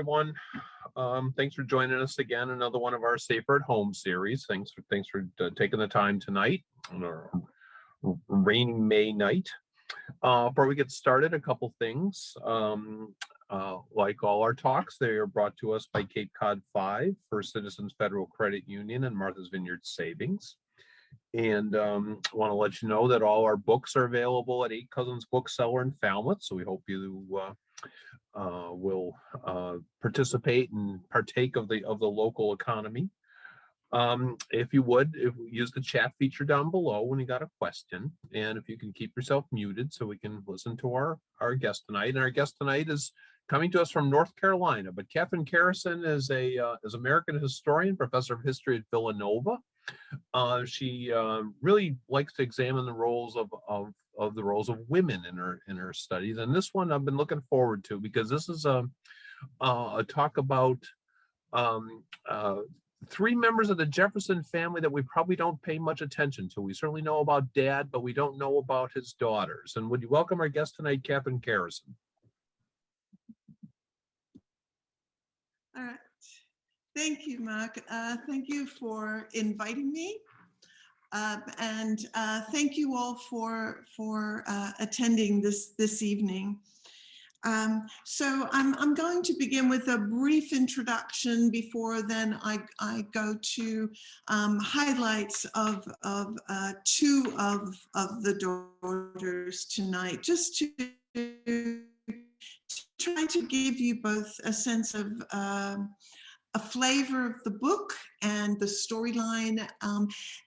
everyone. Thanks for joining us again. Another one of our Safer at Home series. Thanks for taking the time tonight on our rainy May night. Before we get started, a couple things. Like all our talks, they are brought to us by Cape Cod 5, First Citizens Federal Credit Union, and Martha's Vineyard Savings. And want to let you know that all our books are available at 8 Cousins Bookseller in Falmouth. So we hope you will participate and partake of the local economy. If you would, use the chat feature down below when you got a question, and if you can keep yourself muted so we can listen to our guest tonight. And our guest tonight is coming to us from North Carolina, but Catherine Kerrison is is American historian, professor of history at Villanova. She really likes to examine the roles of the roles of women in her studies, and this one I've been looking forward to because this is a talk about 3 members of the Jefferson family that we probably don't pay much attention to. We certainly know about Dad, but we don't know about his daughters. And would you welcome our guest tonight, Catherine Kerrison? All right. Thank you, Mark. Thank you for inviting me. And thank you all for attending this evening. So I'm going to begin with a brief introduction before then I go to highlights of 2 of the daughters tonight, just to try to give you both a sense of a flavor of the book and the storyline,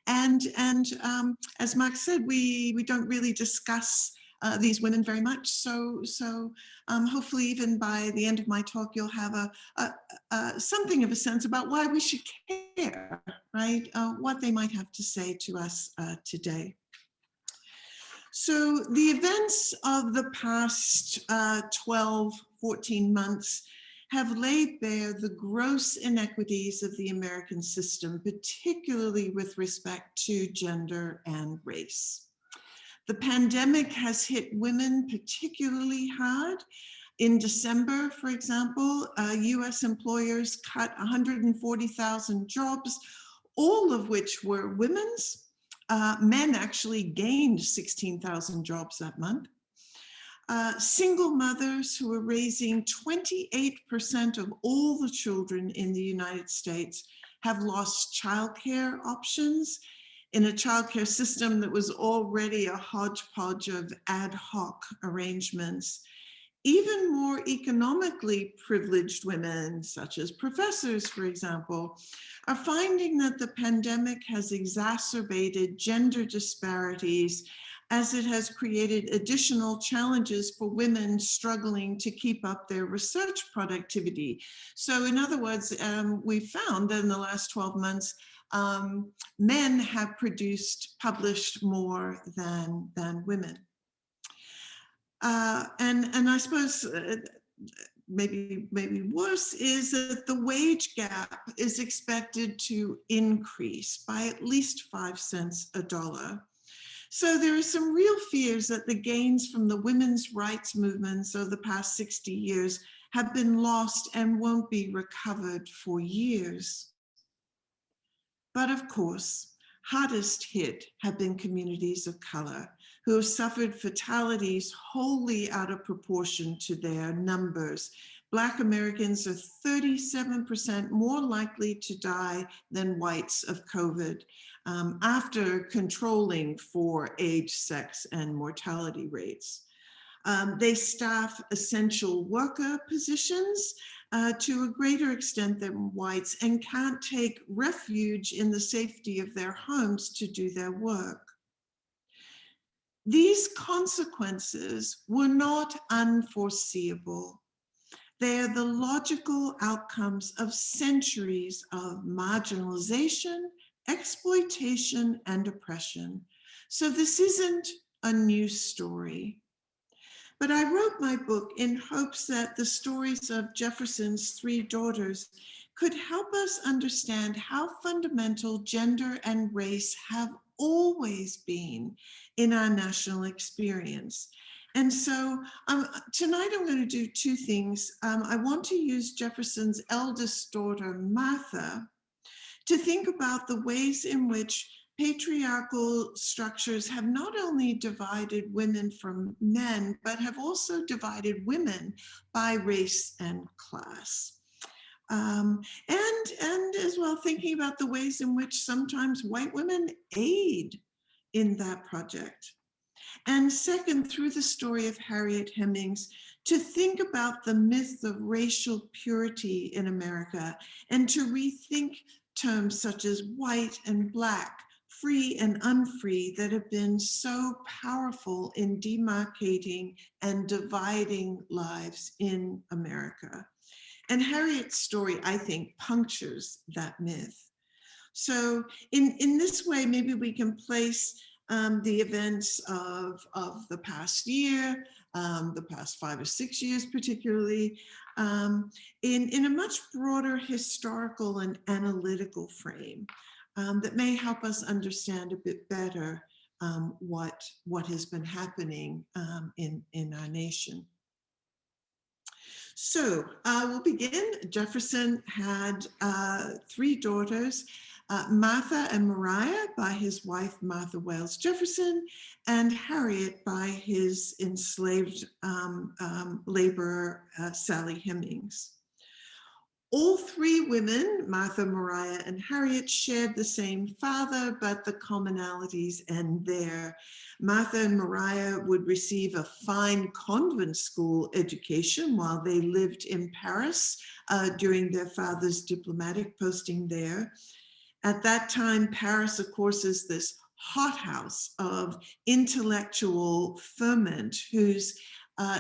and as Mark said, we don't really discuss these women very much. So hopefully even by the end of my talk, you'll have a something of a sense about why we should care, right? What they might have to say to us today. So the events of the past 12, 14 months have laid bare the gross inequities of the American system, particularly with respect to gender and race. The pandemic has hit women particularly hard. In December, for example, US employers cut 140,000 jobs, all of which were women's. Men actually gained 16,000 jobs that month. Single mothers who are raising 28% of all the children in the United States have lost childcare options in a childcare system that was already a hodgepodge of ad hoc arrangements. Even more economically privileged women, such as professors, for example, are finding that the pandemic has exacerbated gender disparities as it has created additional challenges for women struggling to keep up their research productivity. So in other words, we found that in the last 12 months, men have published more than women. And I suppose maybe worse is that the wage gap is expected to increase by at least 5 cents a dollar. So there are some real fears that the gains from the women's rights movements of the past 60 years have been lost and won't be recovered for years. But of course, hardest hit have been communities of color who have suffered fatalities wholly out of proportion to their numbers. Black Americans are 37% more likely to die than whites of COVID after controlling for age, sex, and mortality rates. They staff essential worker positions to a greater extent than whites and can't take refuge in the safety of their homes to do their work. These consequences were not unforeseeable. They are the logical outcomes of centuries of marginalization, exploitation, and oppression. So this isn't a new story. But I wrote my book in hopes that the stories of Jefferson's 3 daughters could help us understand how fundamental gender and race have always been in our national experience, And so tonight I'm going to do two things. I want to use Jefferson's eldest daughter, Martha, to think about the ways in which patriarchal structures have not only divided women from men, but have also divided women by race and class. And as well thinking about the ways in which sometimes white women aid in that project. And second, through the story of Harriet Hemmings, to think about the myth of racial purity in America and to rethink terms such as white and black, free and unfree, that have been so powerful in demarcating and dividing lives in America. And Harriet's story, I think, punctures that myth. So in this way, maybe we can place the events of the past year, the past 5 or 6 years particularly, in a much broader historical and analytical frame that may help us understand a bit better what has been happening in our nation. So we'll begin. Jefferson had 3 daughters, Martha and Mariah by his wife, Martha Wales Jefferson, and Harriet by his enslaved laborer, Sally Hemings. All 3 women, Martha, Mariah, and Harriet, shared the same father, but the commonalities end there. Martha and Mariah would receive a fine convent school education while they lived in Paris during their father's diplomatic posting there. At that time, Paris, of course, is this hothouse of intellectual ferment whose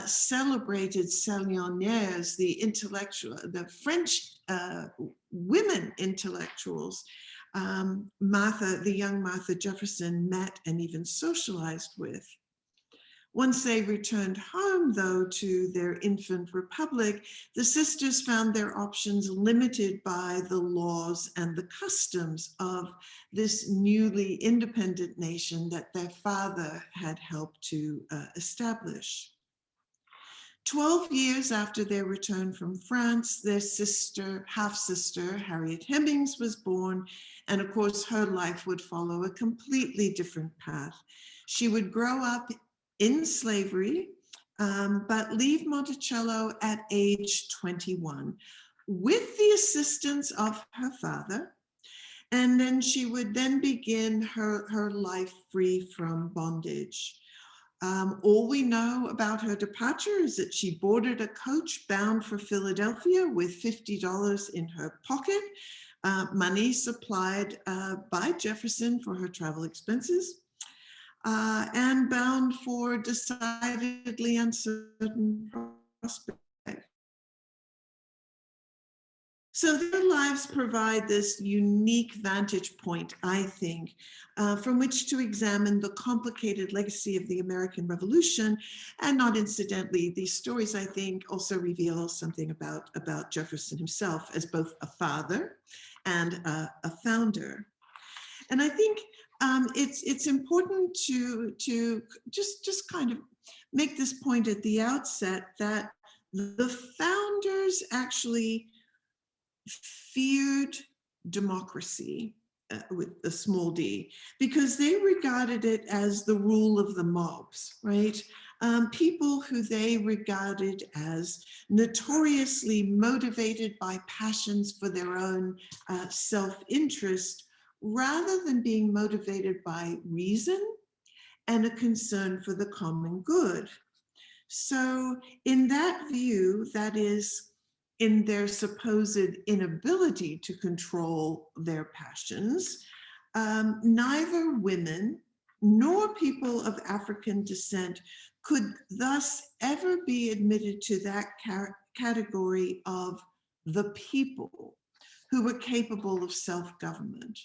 celebrated salonnières, the French women intellectuals, the young Martha Jefferson met and even socialized with. Once they returned home, though, to their infant republic, the sisters found their options limited by the laws and the customs of this newly independent nation that their father had helped to establish. 12 years after their return from France, their half-sister, Harriet Hemmings, was born, and of course her life would follow a completely different path. She would grow up in slavery, but leave Monticello at age 21 with the assistance of her father, and then she would then begin her life free from bondage. All we know about her departure is that she boarded a coach bound for Philadelphia with $50 in her pocket, money supplied by Jefferson for her travel expenses, and bound for decidedly uncertain prospects. So their lives provide this unique vantage point, I think, from which to examine the complicated legacy of the American Revolution. And not incidentally, these stories, I think, also reveal something about Jefferson himself as both a father and a founder. And I think it's important to just kind of make this point at the outset that the founders actually feared democracy with a small d, because they regarded it as the rule of the mobs, right? People who they regarded as notoriously motivated by passions for their own self-interest, rather than being motivated by reason and a concern for the common good. So in that view, that is, in their supposed inability to control their passions, neither women nor people of African descent could thus ever be admitted to that category of the people who were capable of self-government.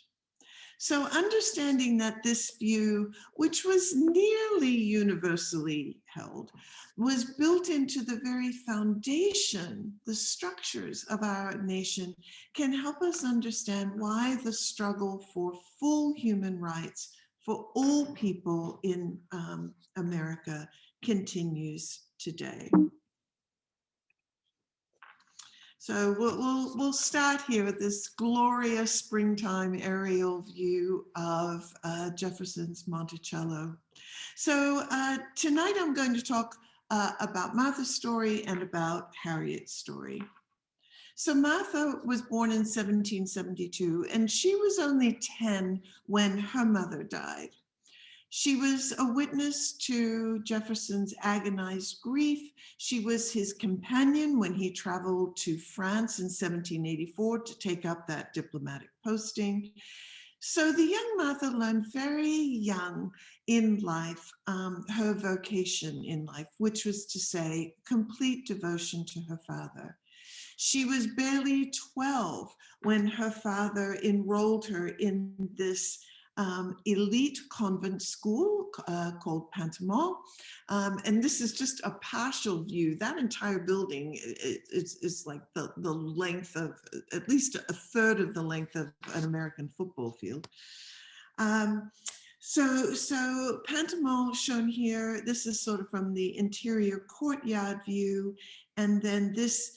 So understanding that this view, which was nearly universally held, was built into the very foundation, the structures of our nation, can help us understand why the struggle for full human rights for all people in America continues today. So we'll start here with this glorious springtime aerial view of Jefferson's Monticello. So tonight I'm going to talk about Martha's story and about Harriet's story. So Martha was born in 1772, and she was only 10 when her mother died. She was a witness to Jefferson's agonized grief. She was his companion when he traveled to France in 1784 to take up that diplomatic posting. So the young Martha learned very young in life her vocation in life, which was to say complete devotion to her father. She was barely 12 when her father enrolled her in this elite convent school called Pantamont. And this is just a partial view. That entire building is like the length of, at least a third of the length of an American football field. So Pantamont shown here, this is sort of from the interior courtyard view, and then this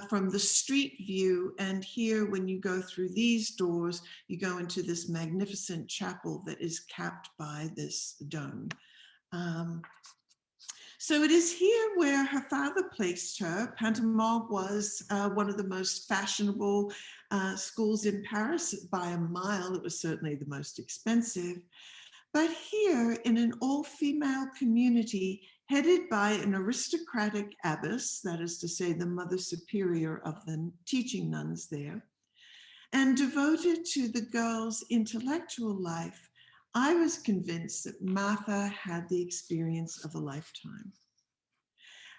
from the street view. And here, when you go through these doors, you go into this magnificent chapel that is capped by this dome. So it is here where her father placed her. Pantamont was one of the most fashionable schools in Paris by a mile. It was certainly the most expensive. But here, in an all-female community headed by an aristocratic abbess, that is to say the mother superior of the teaching nuns there, and devoted to the girls' intellectual life, I was convinced that Martha had the experience of a lifetime.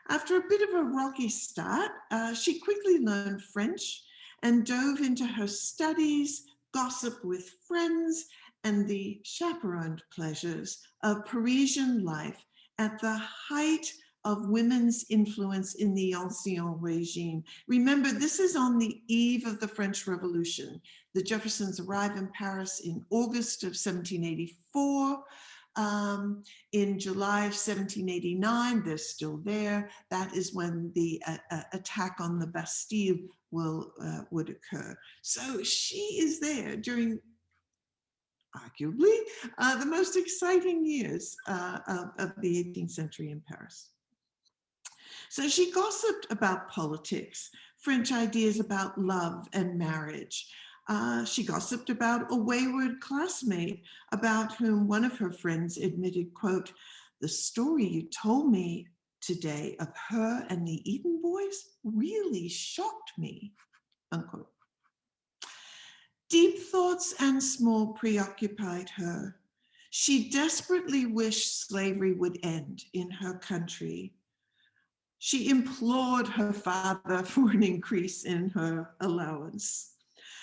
After a bit of a rocky start, she quickly learned French and dove into her studies, gossip with friends, and the chaperoned pleasures of Parisian life at the height of women's influence in the Ancien Regime. Remember, this is on the eve of the French Revolution. The Jeffersons arrive in Paris in August of 1784. In July of 1789, they're still there. That is when the attack on the Bastille would occur. So she is there during arguably the most exciting years of the 18th century in Paris. So she gossiped about politics, French ideas about love and marriage. She gossiped about a wayward classmate about whom one of her friends admitted, quote, "The story you told me today of her and the Eton boys really shocked me," unquote. Deep thoughts and small preoccupied her. She desperately wished slavery would end in her country. She implored her father for an increase in her allowance.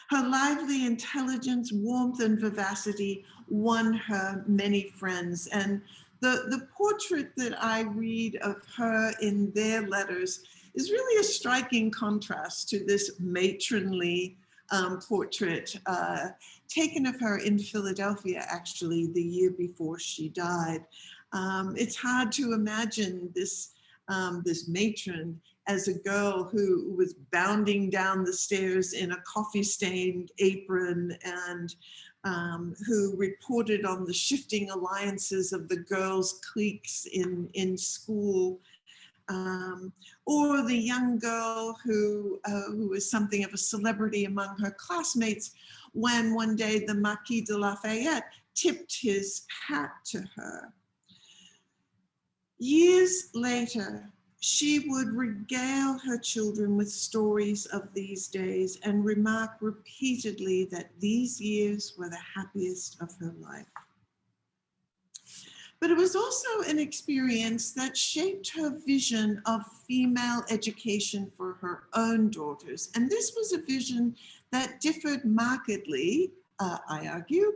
Her lively intelligence, warmth, and vivacity won her many friends. And the portrait that I read of her in their letters is really a striking contrast to this matronly portrait taken of her in Philadelphia, actually, the year before she died. It's hard to imagine this matron as a girl who was bounding down the stairs in a coffee-stained apron and who reported on the shifting alliances of the girls' cliques in school. Or the young girl who was something of a celebrity among her classmates when one day the Marquis de Lafayette tipped his hat to her. Years later, she would regale her children with stories of these days and remark repeatedly that these years were the happiest of her life. But it was also an experience that shaped her vision of female education for her own daughters. And this was a vision that differed markedly, I argue,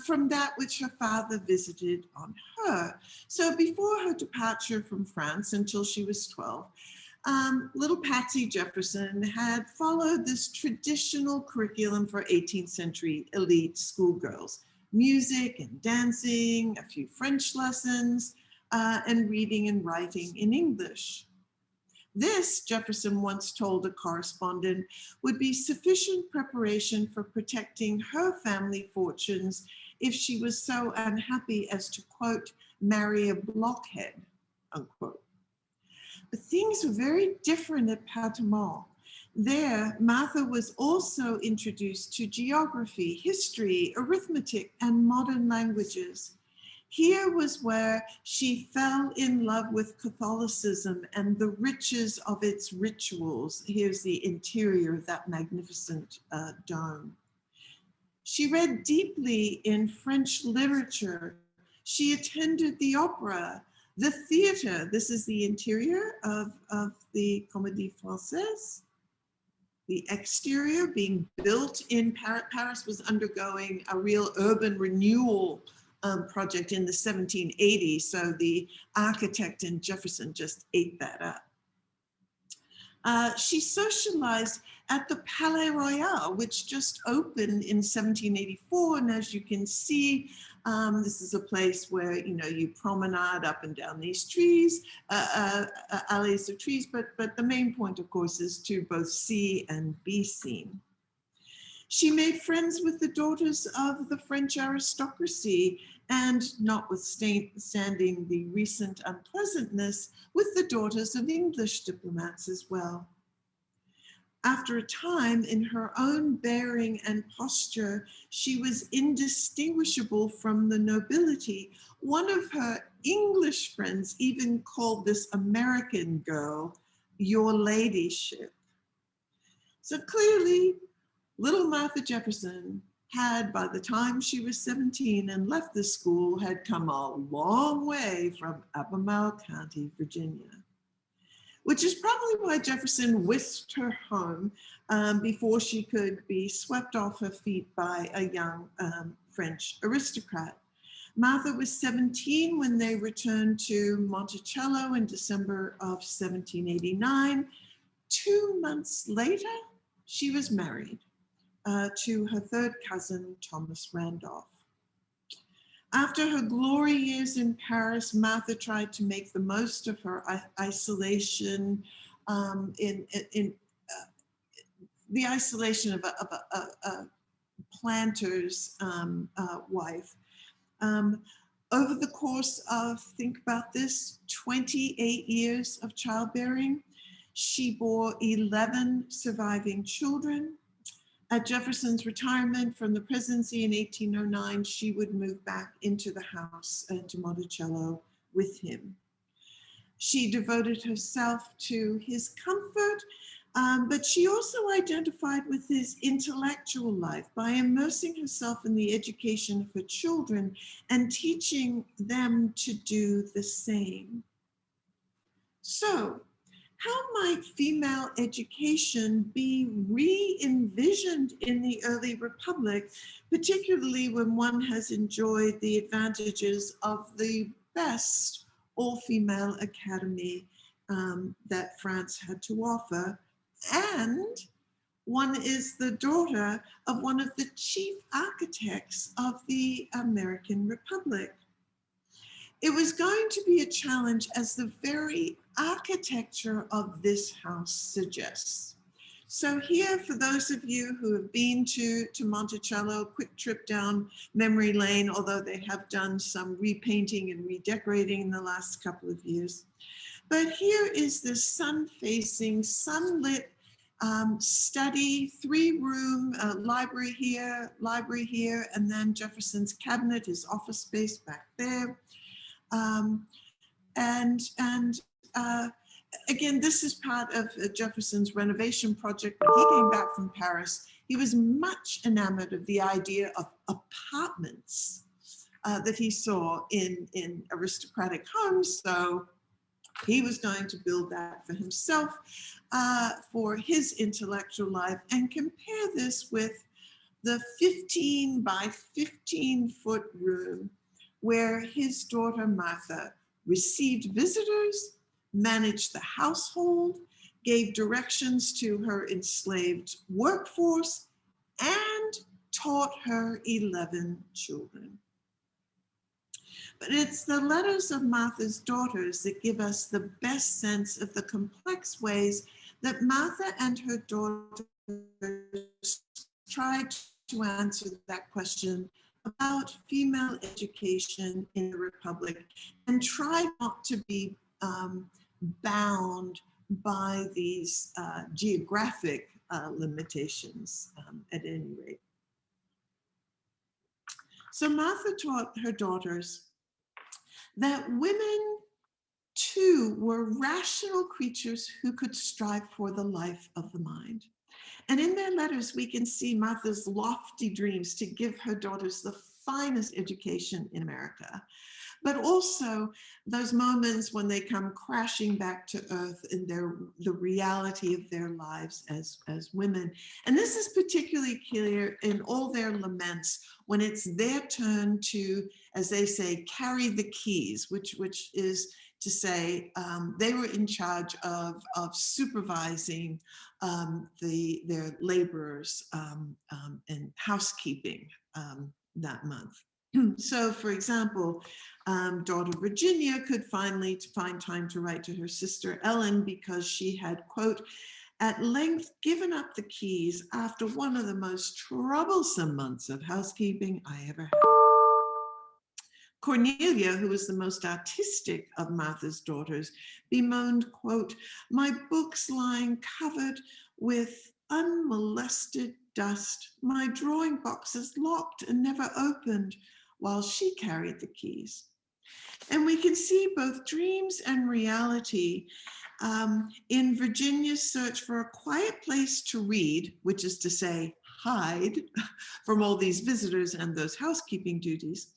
from that which her father visited on her. So before her departure from France until she was 12, little Patsy Jefferson had followed this traditional curriculum for 18th century elite schoolgirls. Music and dancing, a few French lessons, and reading and writing in English. This, Jefferson once told a correspondent, would be sufficient preparation for protecting her family fortunes if she was so unhappy as to, quote, marry a blockhead, unquote. But things were very different at Patamon. There, Martha was also introduced to geography, history, arithmetic, and modern languages. Here was where she fell in love with Catholicism and the riches of its rituals. Here's the interior of that magnificent dome. She read deeply in French literature. She attended the opera, the theater. This is the interior of the Comédie Française. The exterior being built in Paris. Paris was undergoing a real urban renewal project in the 1780s. So the architect in Jefferson just ate that up. She socialized at the Palais Royal, which just opened in 1784. And as you can see, this is a place where, you promenade up and down these trees, alleys of trees, but the main point, of course, is to both see and be seen. She made friends with the daughters of the French aristocracy and, notwithstanding the recent unpleasantness, with the daughters of English diplomats as well. After a time, in her own bearing and posture, she was indistinguishable from the nobility. One of her English friends even called this American girl, "Your Ladyship." So clearly, little Martha Jefferson had, by the time she was 17 and left the school, had come a long way from Albemarle County, Virginia, which is probably why Jefferson whisked her home before she could be swept off her feet by a young French aristocrat. Martha was 17 when they returned to Monticello in December of 1789. 2 months later, she was married to her third cousin, Thomas Randolph. After her glory years in Paris, Martha tried to make the most of her isolation in the isolation of a planter's wife. Over the course of, think about this, 28 years of childbearing, she bore 11 surviving children. At Jefferson's retirement from the presidency in 1809, she would move back into the house to Monticello with him. She devoted herself to his comfort, but she also identified with his intellectual life by immersing herself in the education of her children and teaching them to do the same. So, how might female education be re-envisioned in the early republic, particularly when one has enjoyed the advantages of the best all-female academy that France had to offer, and one is the daughter of one of the chief architects of the American Republic? It was going to be a challenge, as the very architecture of this house suggests. So here, for those of you who have been to Monticello, quick trip down memory lane, although they have done some repainting and redecorating in the last couple of years. But here is this sun-facing, sunlit study, 3-room, library here, and then Jefferson's cabinet, his office space back there. Again, this is part of Jefferson's renovation project. When he came back from Paris, he was much enamored of the idea of apartments that he saw in aristocratic homes. So he was going to build that for himself, for his intellectual life, and compare this with the 15 by 15 foot room where his daughter Martha received visitors, managed the household, gave directions to her enslaved workforce, and taught her 11 children. But it's the letters of Martha's daughters that give us the best sense of the complex ways that Martha and her daughters tried to answer that question about female education in the Republic, and tried not to be bound by these geographic limitations at any rate. So Martha taught her daughters that women too were rational creatures who could strive for the life of the mind. And in their letters, we can see Martha's lofty dreams to give her daughters the finest education in America, but also those moments when they come crashing back to earth in the reality of their lives as women. And this is particularly clear in all their laments when it's their turn to, as they say, carry the keys, which is to say they were in charge of supervising their laborers and housekeeping that month. So, for example, daughter Virginia could finally find time to write to her sister Ellen because she had, quote, at length given up the keys after one of the most troublesome months of housekeeping I ever had. Cornelia, who was the most artistic of Martha's daughters, bemoaned, quote, my books lying covered with unmolested dust, my drawing boxes locked and never opened, while she carried the keys. And we can see both dreams and reality in Virginia's search for a quiet place to read, which is to say, hide from all these visitors and those housekeeping duties,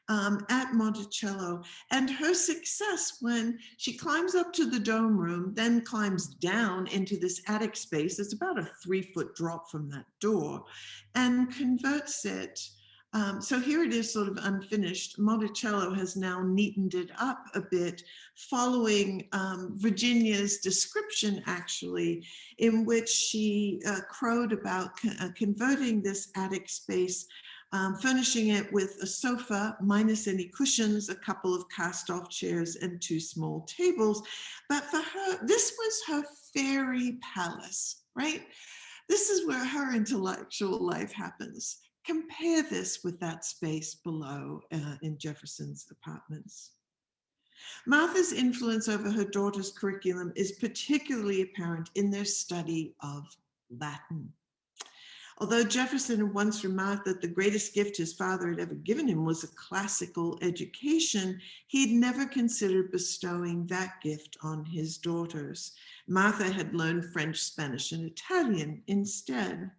at Monticello, and her success when she climbs up to the dome room, then climbs down into this attic space. It's about a 3-foot drop from that door, and converts it. So here it is sort of unfinished. Monticello has now neatened it up a bit, following Virginia's description, actually, in which she crowed about converting this attic space, furnishing it with a sofa minus any cushions, a couple of cast-off chairs, and 2 small tables. But for her, this was her fairy palace, right? This is where her intellectual life happens. Compare this with that space below in Jefferson's apartments. Martha's influence over her daughter's curriculum is particularly apparent in their study of Latin. Although Jefferson once remarked that the greatest gift his father had ever given him was a classical education, he'd never considered bestowing that gift on his daughters. Martha had learned French, Spanish, and Italian instead.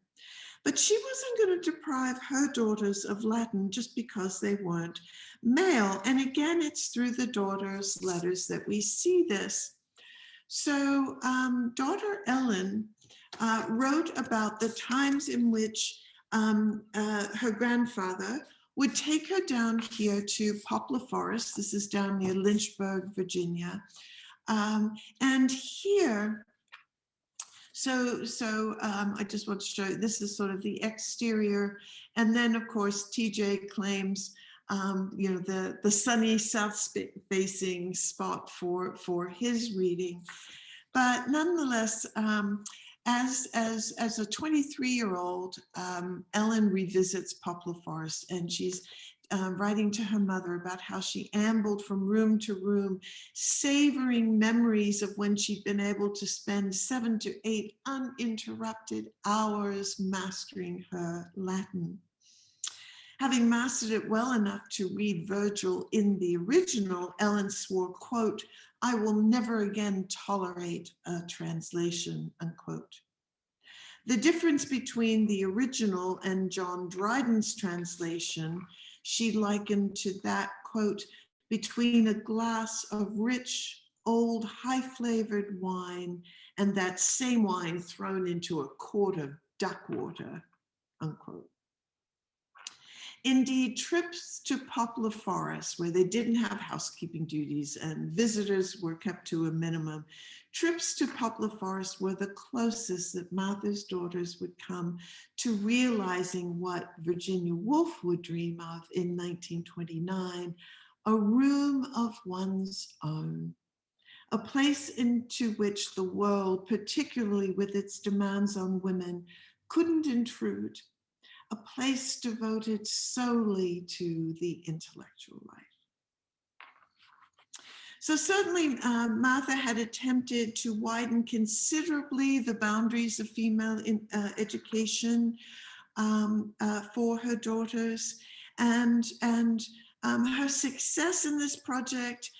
But she wasn't going to deprive her daughters of Latin just because they weren't male. And again, it's through the daughters' letters that we see this. So daughter Ellen wrote about the times in which her grandfather would take her down here to Poplar Forest. This is down near Lynchburg, Virginia. And here, so I just want to show you, this is sort of the exterior. And then, of course, TJ claims, the sunny south-facing spot for his reading. But nonetheless, as a 23-year-old, Ellen revisits Poplar Forest, and she's writing to her mother about how she ambled from room to room, savoring memories of when she'd been able to spend 7 to 8 uninterrupted hours mastering her Latin. Having mastered it well enough to read Virgil in the original, Ellen swore, quote, I will never again tolerate a translation, unquote. The difference between the original and John Dryden's translation, she likened to that, quote, between a glass of rich, old, high-flavored wine and that same wine thrown into a quart of duck water, unquote. Indeed, trips to Poplar Forest, where they didn't have housekeeping duties and visitors were kept to a minimum, trips to Poplar Forest were the closest that Martha's daughters would come to realizing what Virginia Woolf would dream of in 1929, a room of one's own, a place into which the world, particularly with its demands on women, couldn't intrude, a place devoted solely to the intellectual life. So certainly Martha had attempted to widen considerably the boundaries of female education for her daughters, and her success in this project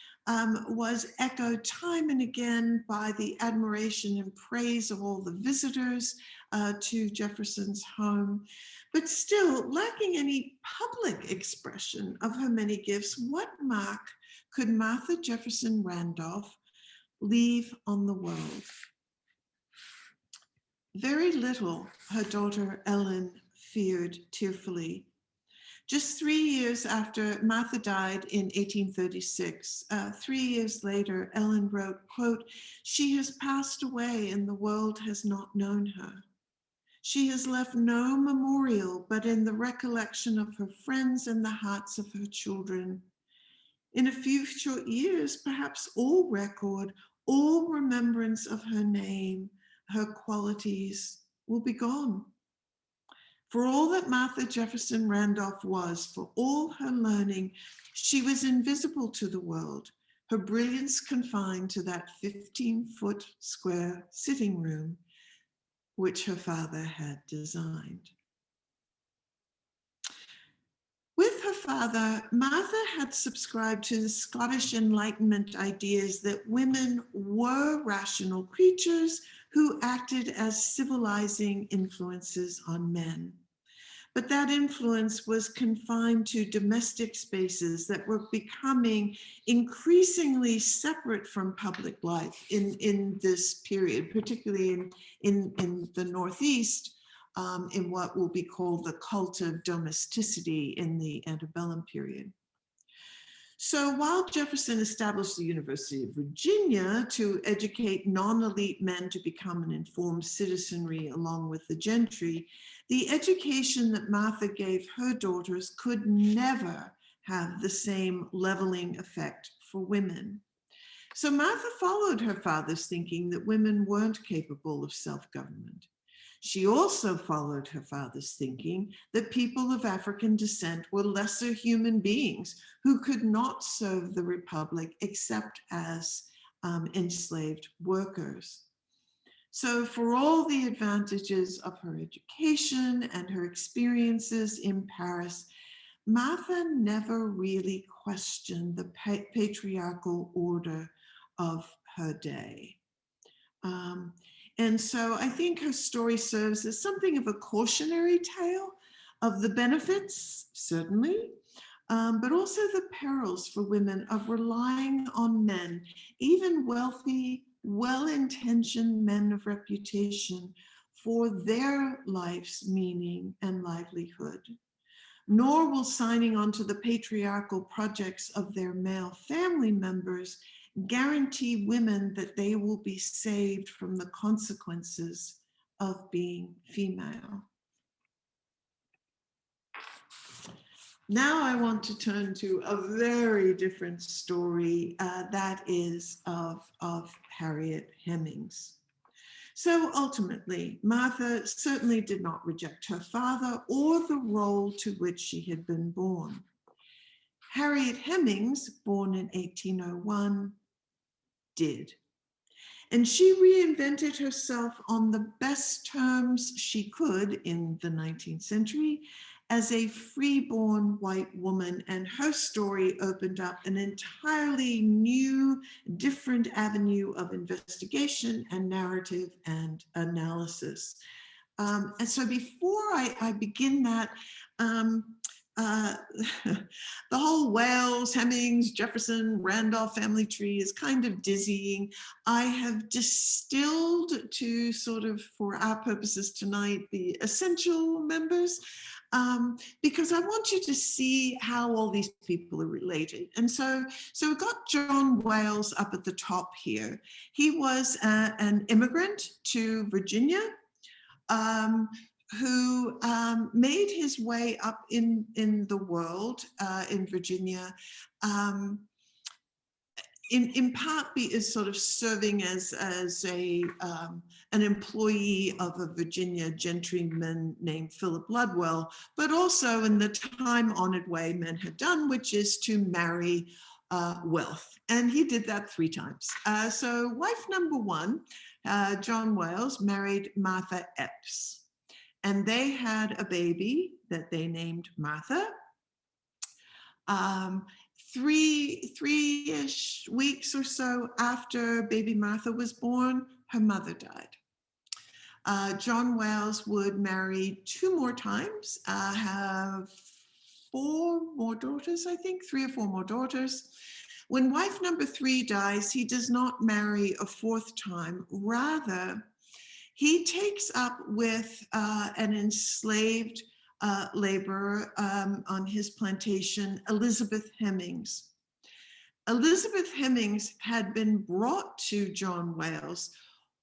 was echoed time and again by the admiration and praise of all the visitors to Jefferson's home. But still, lacking any public expression of her many gifts, what mark could Martha Jefferson Randolph leave on the world? Very little, her daughter Ellen feared tearfully. Just 3 years after Martha died in 1836, 3 years later, Ellen wrote, quote, "She has passed away and the world has not known her. She has left no memorial but in the recollection of her friends and the hearts of her children. In a few short years, perhaps all record, all remembrance of her name, her qualities will be gone. For all that Martha Jefferson Randolph was, for all her learning, she was invisible to the world, her brilliance confined to that 15-foot square sitting room which her father had designed." With her father, Martha had subscribed to the Scottish Enlightenment ideas that women were rational creatures who acted as civilizing influences on men. But that influence was confined to domestic spaces that were becoming increasingly separate from public life in this period, particularly in the Northeast, in what will be called the cult of domesticity in the antebellum period. So while Jefferson established the University of Virginia to educate non-elite men to become an informed citizenry along with the gentry, the education that Martha gave her daughters could never have the same leveling effect for women. So Martha followed her father's thinking that women weren't capable of self-government. She also followed her father's thinking that people of African descent were lesser human beings who could not serve the Republic except as enslaved workers. So for all the advantages of her education and her experiences in Paris, Martha never really questioned the patriarchal order of her day. And so I think her story serves as something of a cautionary tale of the benefits, certainly, but also the perils for women of relying on men, even wealthy, well-intentioned men of reputation, for their life's meaning and livelihood. Nor will signing on to the patriarchal projects of their male family members guarantee women that they will be saved from the consequences of being female. Now I want to turn to a very different story, that is of Harriet Hemmings. So ultimately, Martha certainly did not reject her father or the role to which she had been born. Harriet Hemmings, born in 1801, did. And she reinvented herself on the best terms she could in the 19th century as a freeborn white woman, and her story opened up an entirely new, different avenue of investigation and narrative and analysis. And so before I begin that, the whole Wales, Hemings, Jefferson, Randolph family tree is kind of dizzying. I have distilled to sort of, for our purposes tonight, the essential members, because I want you to see how all these people are related. And so we've got John Wales up at the top here. He was an immigrant to Virginia, who made his way up in the world in Virginia, in part is sort of serving as an employee of a Virginia gentryman named Philip Ludwell, but also in the time-honored way men had done, which is to marry wealth. And he did that 3 times. So wife number 1, John Wales, married Martha Epps. And they had a baby that they named Martha. 3-ish weeks or so after baby Martha was born, her mother died. John Wales would marry 2 more times, have 4 more daughters, I think, 3 or 4 more daughters. When wife number 3 dies, he does not marry a 4th time. Rather, he takes up with an enslaved laborer on his plantation, Elizabeth Hemmings. Elizabeth Hemmings had been brought to John Wales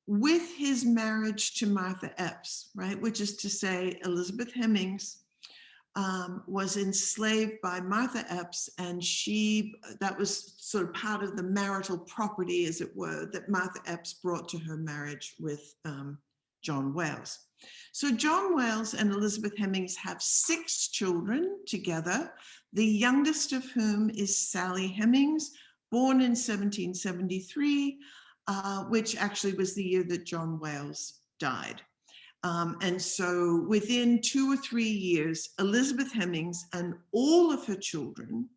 with his marriage to Martha Epps, right? Which is to say, Elizabeth Hemmings was enslaved by Martha Epps, and that was sort of part of the marital property, as it were, that Martha Epps brought to her marriage with John Wales. So John Wales and Elizabeth Hemmings have 6 children together, the youngest of whom is Sally Hemings, born in 1773, which actually was the year that John Wales died. And so within 2 or 3 years, Elizabeth Hemmings and all of her children,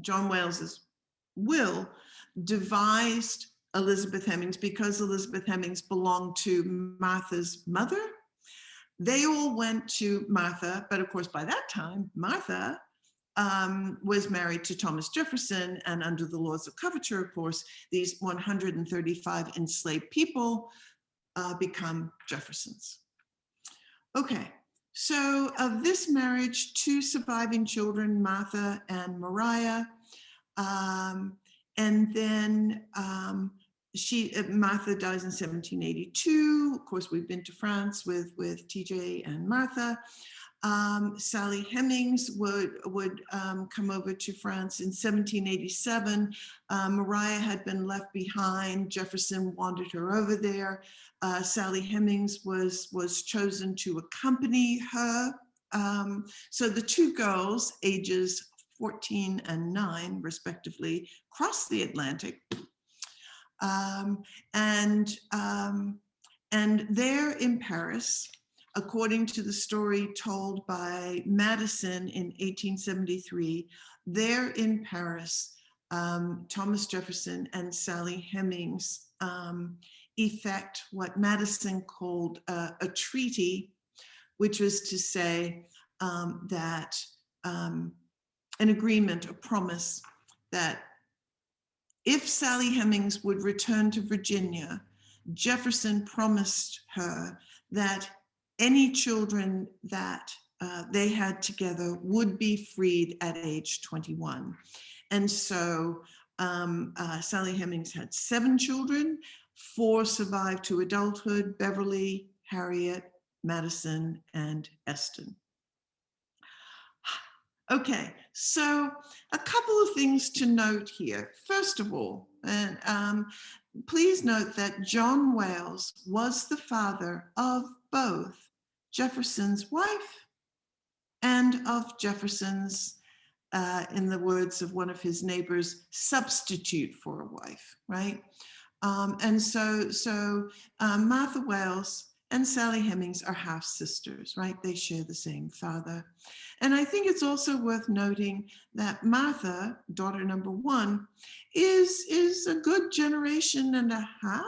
John Wales's will, devised Elizabeth Hemmings because Elizabeth Hemmings belonged to Martha's mother. They all went to Martha, but of course by that time, Martha was married to Thomas Jefferson, and under the laws of coverture, of course, these 135 enslaved people become Jeffersons. Okay, so of this marriage, 2 surviving children, Martha and Mariah, and then Martha dies in 1782. Of course, we've been to France with TJ and Martha. Sally Hemings would come over to France in 1787. Mariah had been left behind. Jefferson wanted her over there. Sally Hemings was chosen to accompany her. So the 2 girls, ages 14 and 9, respectively, crossed the Atlantic. And there in Paris, according to the story told by Madison in 1873, there in Paris, Thomas Jefferson and Sally Hemings effect what Madison called a treaty, which was to say that an agreement, a promise that if Sally Hemings would return to Virginia, Jefferson promised her that any children that they had together would be freed at age 21. And so Sally Hemings had 7 children, 4 survived to adulthood: Beverly, Harriet, Madison, and Eston. Okay, so a couple of things to note here. First of all, please note that John Wales was the father of both Jefferson's wife and of Jefferson's, in the words of one of his neighbors, substitute for a wife, right? And so Martha Wales and Sally Hemings are half sisters, right? They share the same father. And I think it's also worth noting that Martha, daughter number 1, is a good generation and a half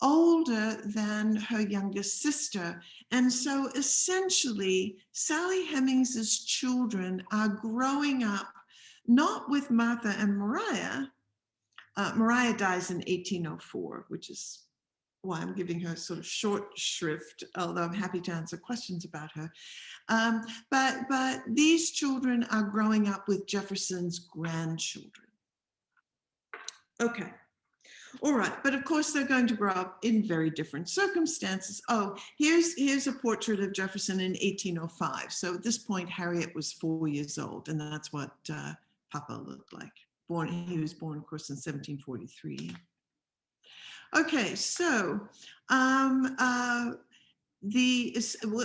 older than her youngest sister. And so essentially, Sally Hemings's children are growing up not with Martha and Mariah. Mariah dies in 1804, which is why I'm giving her sort of short shrift, although I'm happy to answer questions about her. But these children are growing up with Jefferson's grandchildren. Okay, All right, but of course they're going to grow up in very different circumstances. Oh, here's a portrait of Jefferson in 1805. So at this point, Harriet was 4 years old, and that's what Papa looked like. He was born, of course, in 1743. Okay, so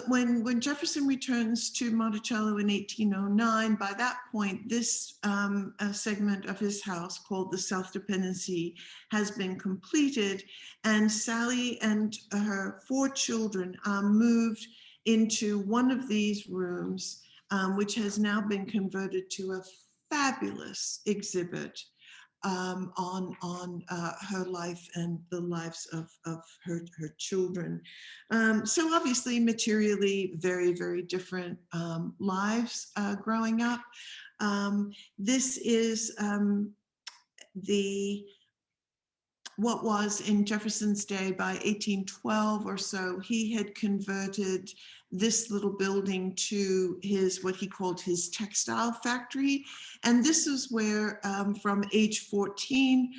when Jefferson returns to Monticello in 1809, by that point, this segment of his house called the Self-Dependency has been completed, and Sally and her 4 children moved into one of these rooms, which has now been converted to a fabulous exhibit on her life and the lives of her children. So obviously materially very, very different lives growing up. This is what was in Jefferson's day by 1812 or so, he had converted this little building to what he called his textile factory. And this is where from age 14,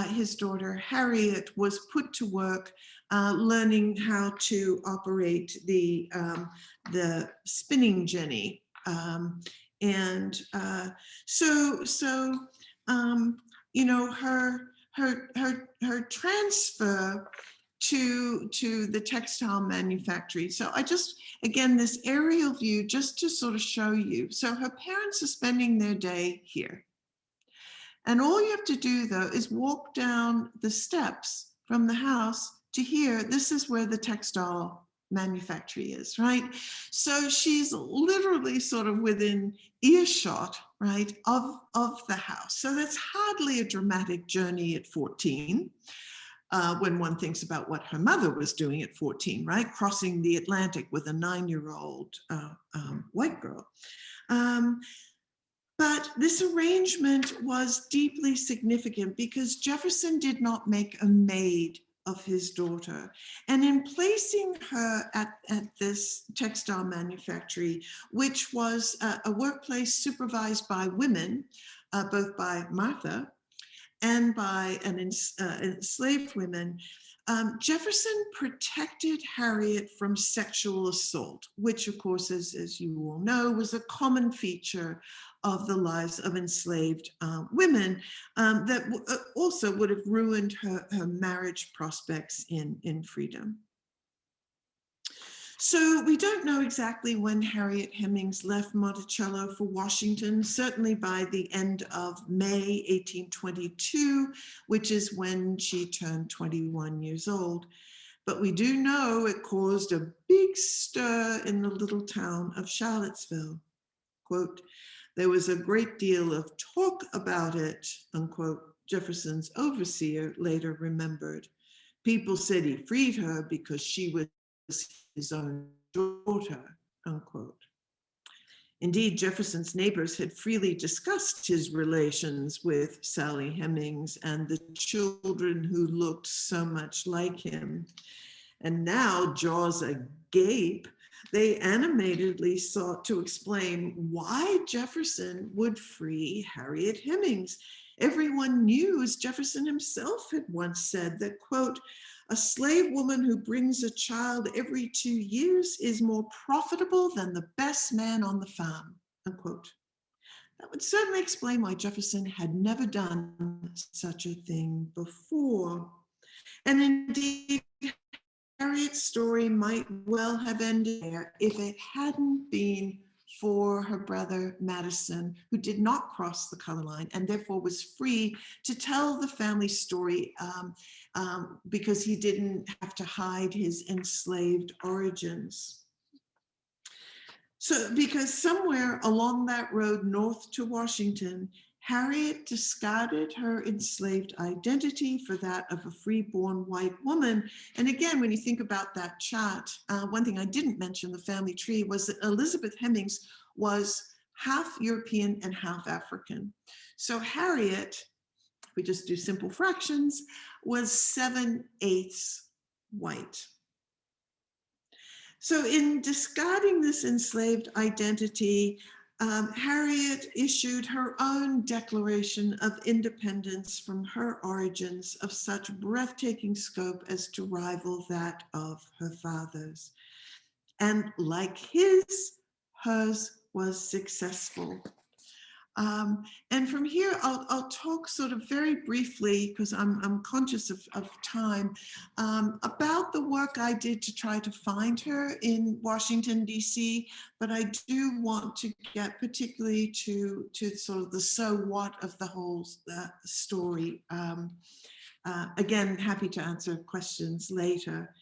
his daughter Harriet was put to work learning how to operate the spinning jenny. You know, her transfer to the textile manufactory. So again, this aerial view just to sort of show you. So her parents are spending their day here. And all you have to do though is walk down the steps from the house to here. This is where the textile manufactory is, right? So she's literally sort of within earshot, right, of the house. So that's hardly a dramatic journey at 14. When one thinks about what her mother was doing at 14, right? Crossing the Atlantic with a 9-year-old white girl. But this arrangement was deeply significant because Jefferson did not make a maid of his daughter. And in placing her at this textile manufactory, which was a workplace supervised by women, both by Martha and by enslaved women, Jefferson protected Harriet from sexual assault, which of course, as you all know, was a common feature of the lives of enslaved women that also would have ruined her marriage prospects in freedom. So we don't know exactly when Harriet Hemmings left Monticello for Washington, certainly by the end of May 1822, which is when she turned 21 years old. But we do know it caused a big stir in the little town of Charlottesville. Quote, "There was a great deal of talk about it," unquote, Jefferson's overseer later remembered. "People said he freed her because she was his own daughter," unquote. Indeed, Jefferson's neighbors had freely discussed his relations with Sally Hemings and the children who looked so much like him. And now, jaws agape, they animatedly sought to explain why Jefferson would free Harriet Hemmings. Everyone knew, as Jefferson himself had once said, that, quote, "A slave woman who brings a child every 2 years is more profitable than the best man on the farm," unquote. That would certainly explain why Jefferson had never done such a thing before. And indeed, Harriet's story might well have ended there if it hadn't been for her brother Madison, who did not cross the color line and therefore was free to tell the family story because he didn't have to hide his enslaved origins. So because somewhere along that road north to Washington, Harriet discarded her enslaved identity for that of a freeborn white woman. And again, when you think about that chart, one thing I didn't mention, the family tree, was that Elizabeth Hemings was half European and half African. So Harriet, if we just do simple fractions, was 7/8 white. So in discarding this enslaved identity, Harriet issued her own Declaration of Independence from her origins of such breathtaking scope as to rival that of her father's. And like hers was successful. And from here, I'll talk sort of very briefly, because I'm conscious of time, about the work I did to try to find her in Washington, D.C., but I do want to get particularly to sort of the so what of the whole story. Again, happy to answer questions later.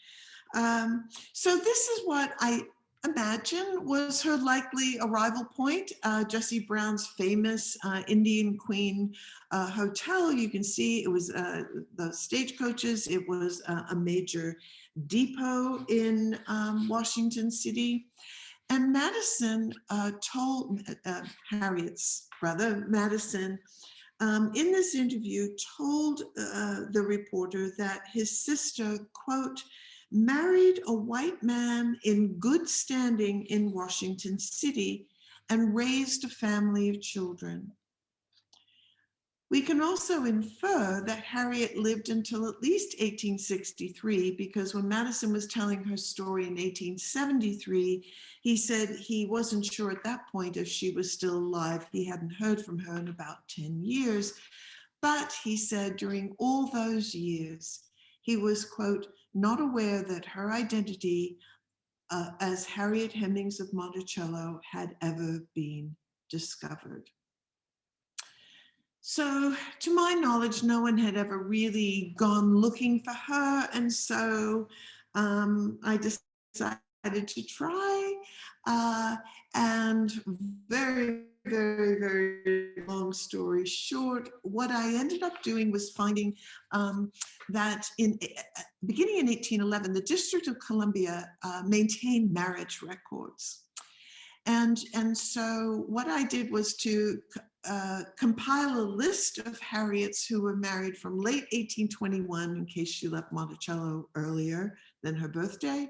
So this is what I imagine was her likely arrival point. Jessie Brown's famous Indian Queen Hotel. You can see it was the stagecoaches. It was a major depot in Washington City. And Madison told Harriet's brother, Madison, in this interview told the reporter that his sister, quote, married a white man in good standing in Washington City and raised a family of children. We can also infer that Harriet lived until at least 1863, because when Madison was telling her story in 1873, he said he wasn't sure at that point if she was still alive. He hadn't heard from her in about 10 years. But he said during all those years, he was, quote, not aware that her identity as Harriet Hemmings of Monticello had ever been discovered. So to my knowledge, no one had ever really gone looking for her. And so I decided to try, and very, very, very long story short, what I ended up doing was finding that beginning in 1811, the District of Columbia maintained marriage records. And so what I did was to compile a list of Harriets who were married from late 1821, in case she left Monticello earlier than her birthday,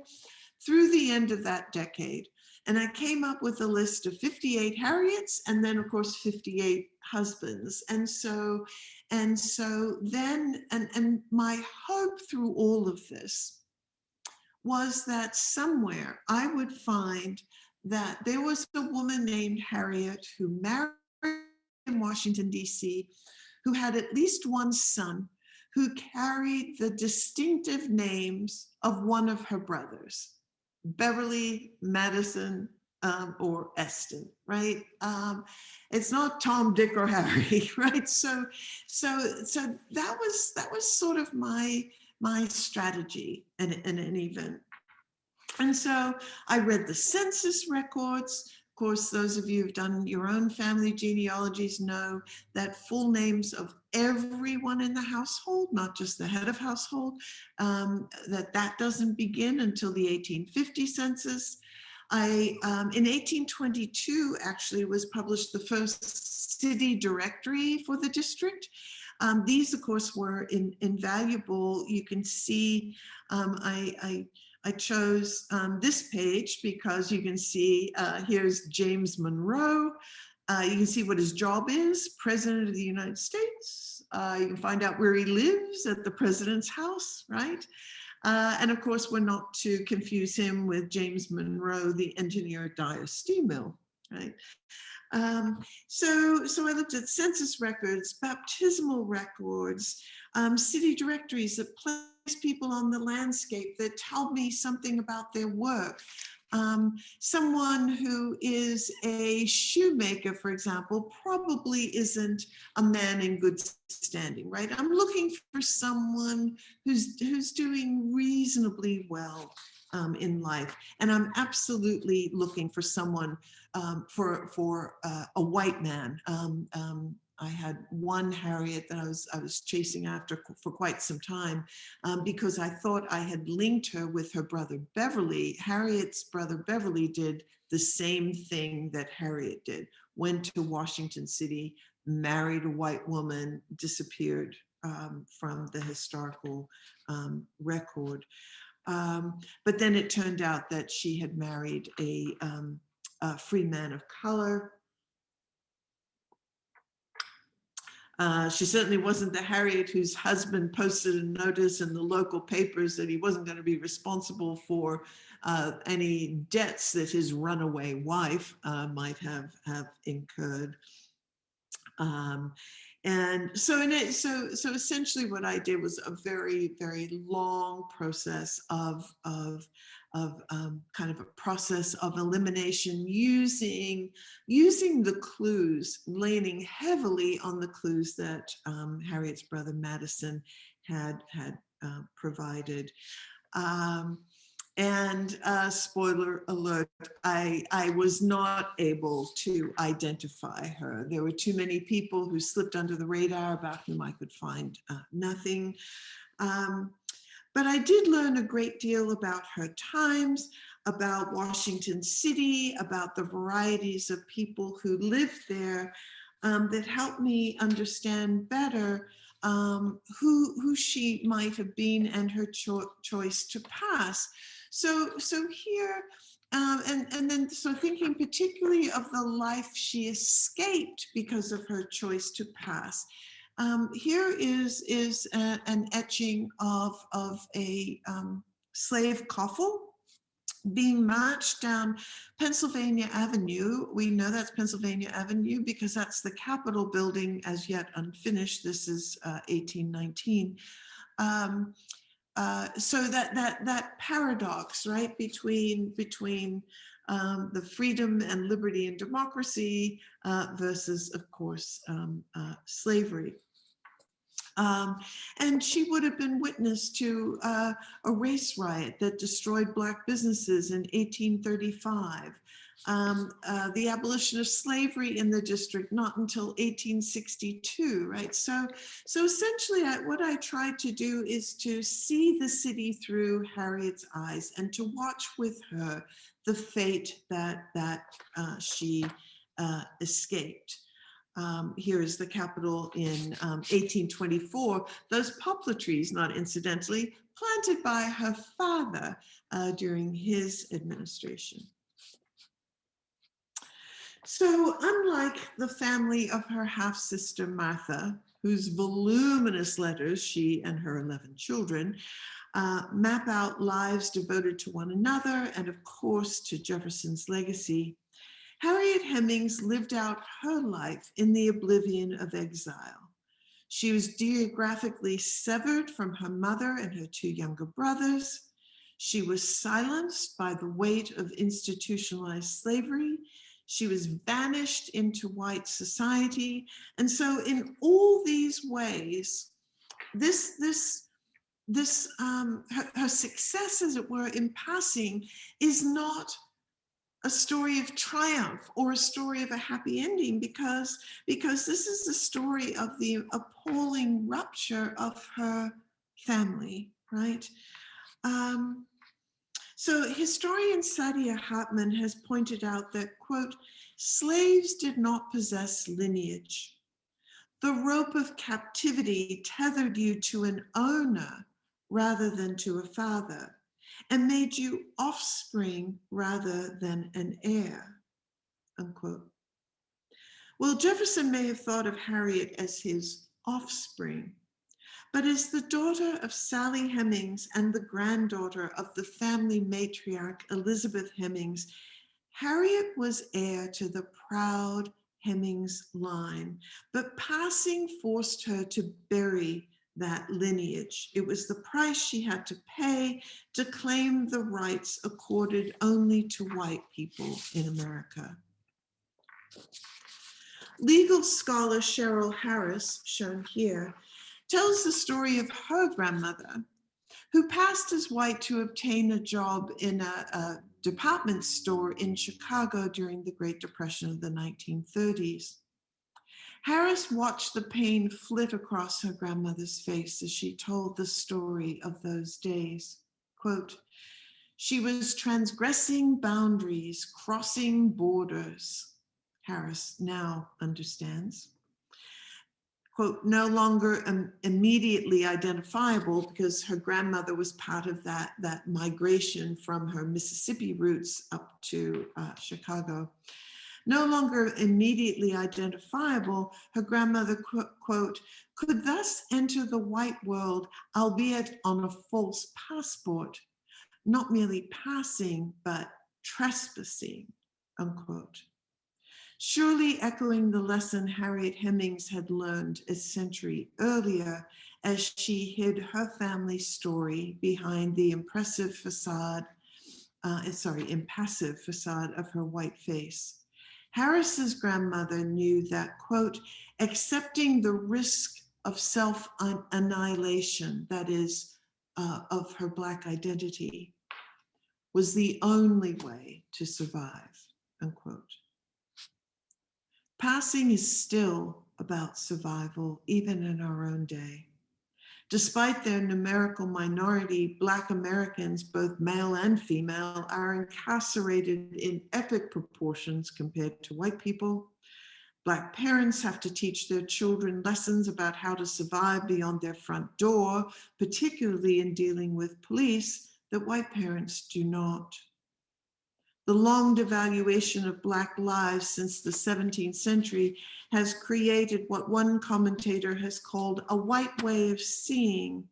through the end of that decade. And I came up with a list of 58 Harriets, and then of course 58 husbands. And so then, and my hope through all of this was that somewhere I would find that there was a woman named Harriet who married in Washington, D.C., who had at least one son who carried the distinctive names of one of her brothers, Beverly, Madison, or Eston, right? It's not Tom, Dick, or Harry, right? So that was sort of my strategy in an event. And so I read the census records. Of course, those of you who've done your own family genealogies know that full names of everyone in the household, not just the head of household, that doesn't begin until the 1850 census. In 1822, actually, was published the first city directory for the district. These, of course, were invaluable. You can see I chose this page because you can see here's James Monroe. You can see what his job is, President of the United States. You can find out where he lives at the president's house, right? And of course, we're not to confuse him with James Monroe, the engineer at Dyer Steam Mill, right? So I looked at census records, baptismal records, city directories that place people on the landscape that tell me something about their work. Someone who is a shoemaker, for example, probably isn't a man in good standing, right? I'm looking for someone who's doing reasonably well in life. And I'm absolutely looking for someone, for a white man. I had one Harriet that I was chasing after for quite some time because I thought I had linked her with her brother Beverly. Harriet's brother Beverly did the same thing that Harriet did, went to Washington City, married a white woman, disappeared from the historical record. But then it turned out that she had married a free man of color. She certainly wasn't the Harriet whose husband posted a notice in the local papers that he wasn't going to be responsible for any debts that his runaway wife might have incurred. And so essentially what I did was a very, very long process of kind of a process of elimination using the clues, leaning heavily on the clues that Harriet's brother Madison had provided. And spoiler alert, I was not able to identify her. There were too many people who slipped under the radar about whom I could find nothing. But I did learn a great deal about her times, about Washington City, about the varieties of people who lived there, that helped me understand better who she might have been and her choice to pass. So here, and then thinking particularly of the life she escaped because of her choice to pass. Here is an etching of a slave coffle being marched down Pennsylvania Avenue. We know that's Pennsylvania Avenue because that's the Capitol building as yet unfinished. This is 1819. So that paradox, right, between the freedom and liberty and democracy versus, of course, slavery. And she would have been witness to a race riot that destroyed Black businesses in 1835. The abolition of slavery in the district, not until 1862, right? So essentially what I tried to do is to see the city through Harriet's eyes and to watch with her the fate that she escaped. Here is the Capitol in 1824. Those poplar trees, not incidentally, planted by her father during his administration. So unlike the family of her half-sister Martha, whose voluminous letters, she and her 11 children, map out lives devoted to one another and of course to Jefferson's legacy, Harriet Hemmings lived out her life in the oblivion of exile. She was geographically severed from her mother and her 2 younger brothers. She was silenced by the weight of institutionalized slavery. She was banished into white society. And so in all these ways, her success, as it were, in passing is not a story of triumph or a story of a happy ending, because this is the story of the appalling rupture of her family, right? So historian Saidiya Hartman has pointed out that, quote, slaves did not possess lineage. The rope of captivity tethered you to an owner rather than to a father, and made you offspring rather than an heir, unquote. Well, Jefferson may have thought of Harriet as his offspring, but as the daughter of Sally Hemings and the granddaughter of the family matriarch Elizabeth Hemings, Harriet was heir to the proud Hemings line, but passing forced her to bury that lineage. It was the price she had to pay to claim the rights accorded only to white people in America. Legal scholar Cheryl Harris, shown here, tells the story of her grandmother, who passed as white to obtain a job in a department store in Chicago during the Great Depression of the 1930s. Harris watched the pain flit across her grandmother's face as she told the story of those days. Quote, she was transgressing boundaries, crossing borders, Harris now understands. Quote, no longer immediately identifiable because her grandmother was part of that migration from her Mississippi roots up to Chicago. No longer immediately identifiable, her grandmother, quote, could thus enter the white world, albeit on a false passport, not merely passing, but trespassing, unquote. Surely echoing the lesson Harriet Hemmings had learned a century earlier as she hid her family story behind the impassive facade of her white face. Harris's grandmother knew that, quote, accepting the risk of self-annihilation, that is, of her Black identity, was the only way to survive, unquote. Passing is still about survival, even in our own day. Despite their numerical minority, Black Americans, both male and female, are incarcerated in epic proportions compared to white people. Black parents have to teach their children lessons about how to survive beyond their front door, particularly in dealing with police, that white parents do not. The long devaluation of Black lives since the 17th century has created what one commentator has called a white way of seeing